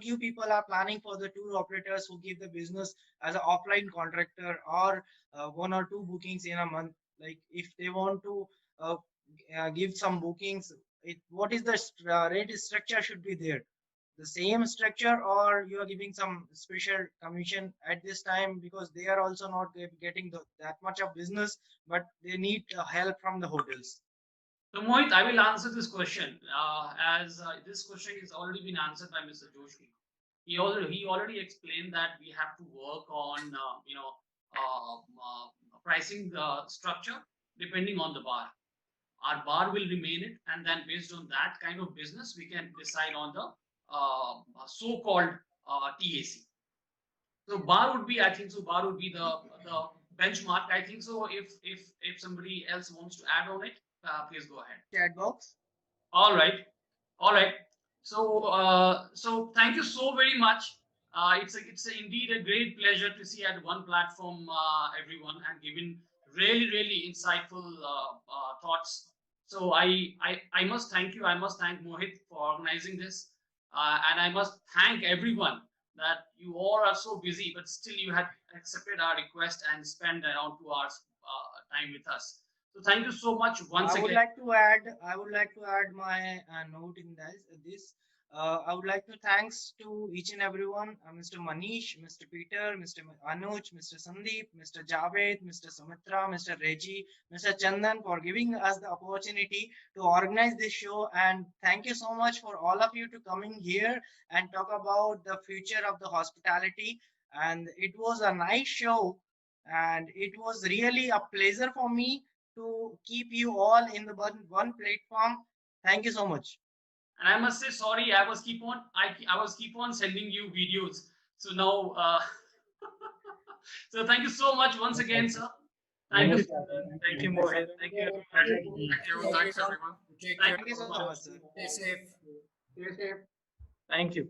you people are planning for the tour operators who give the business as an offline contractor or one or two bookings in a month? Like if they want to give some bookings, what is the rate structure should be there? The same structure, or you are giving some special commission at this time because they are also not getting that much of business, but they need help from the hotels. So, Mohit, I will answer this question as this question has already been answered by Mr. Joshi. He already explained that we have to work on pricing structure depending on the bar. Our bar will remain it, and then based on that kind of business, we can decide on the so-called TAC. So bar would be, I think, so bar would be the benchmark. I think so. If somebody else wants to add on it, please go ahead. Chat box. All right, all right. So thank you so very much. It's indeed a great pleasure to see at one platform everyone and giving really insightful thoughts. So I must thank you. I must thank Mohit for organizing this, and I must thank everyone that you all are so busy, but still you had accepted our request and spent around 2 hours time with us. So thank you so much once again. I would like to add my note in this. I would like to thanks to each and everyone, Mr. Manish, Mr. Peter, Mr. Anuj, Mr. Sandeep, Mr. Javed, Mr. Sumitra, Mr. Reggie, Mr. Chandan for giving us the opportunity to organize this show. And thank you so much for all of you to coming here and talk about the future of the hospitality. And it was a nice show, and it was really a pleasure for me to keep you all in the one platform. Thank you so much. And I must say sorry. I was keep on sending you videos. So now, so thank you so much once again, sir. Thank you. Thank you, Mohit. Thank you. Thank you. Thanks, everyone. Take Thank care. you so much, sir. Stay safe. Stay safe. Thank you.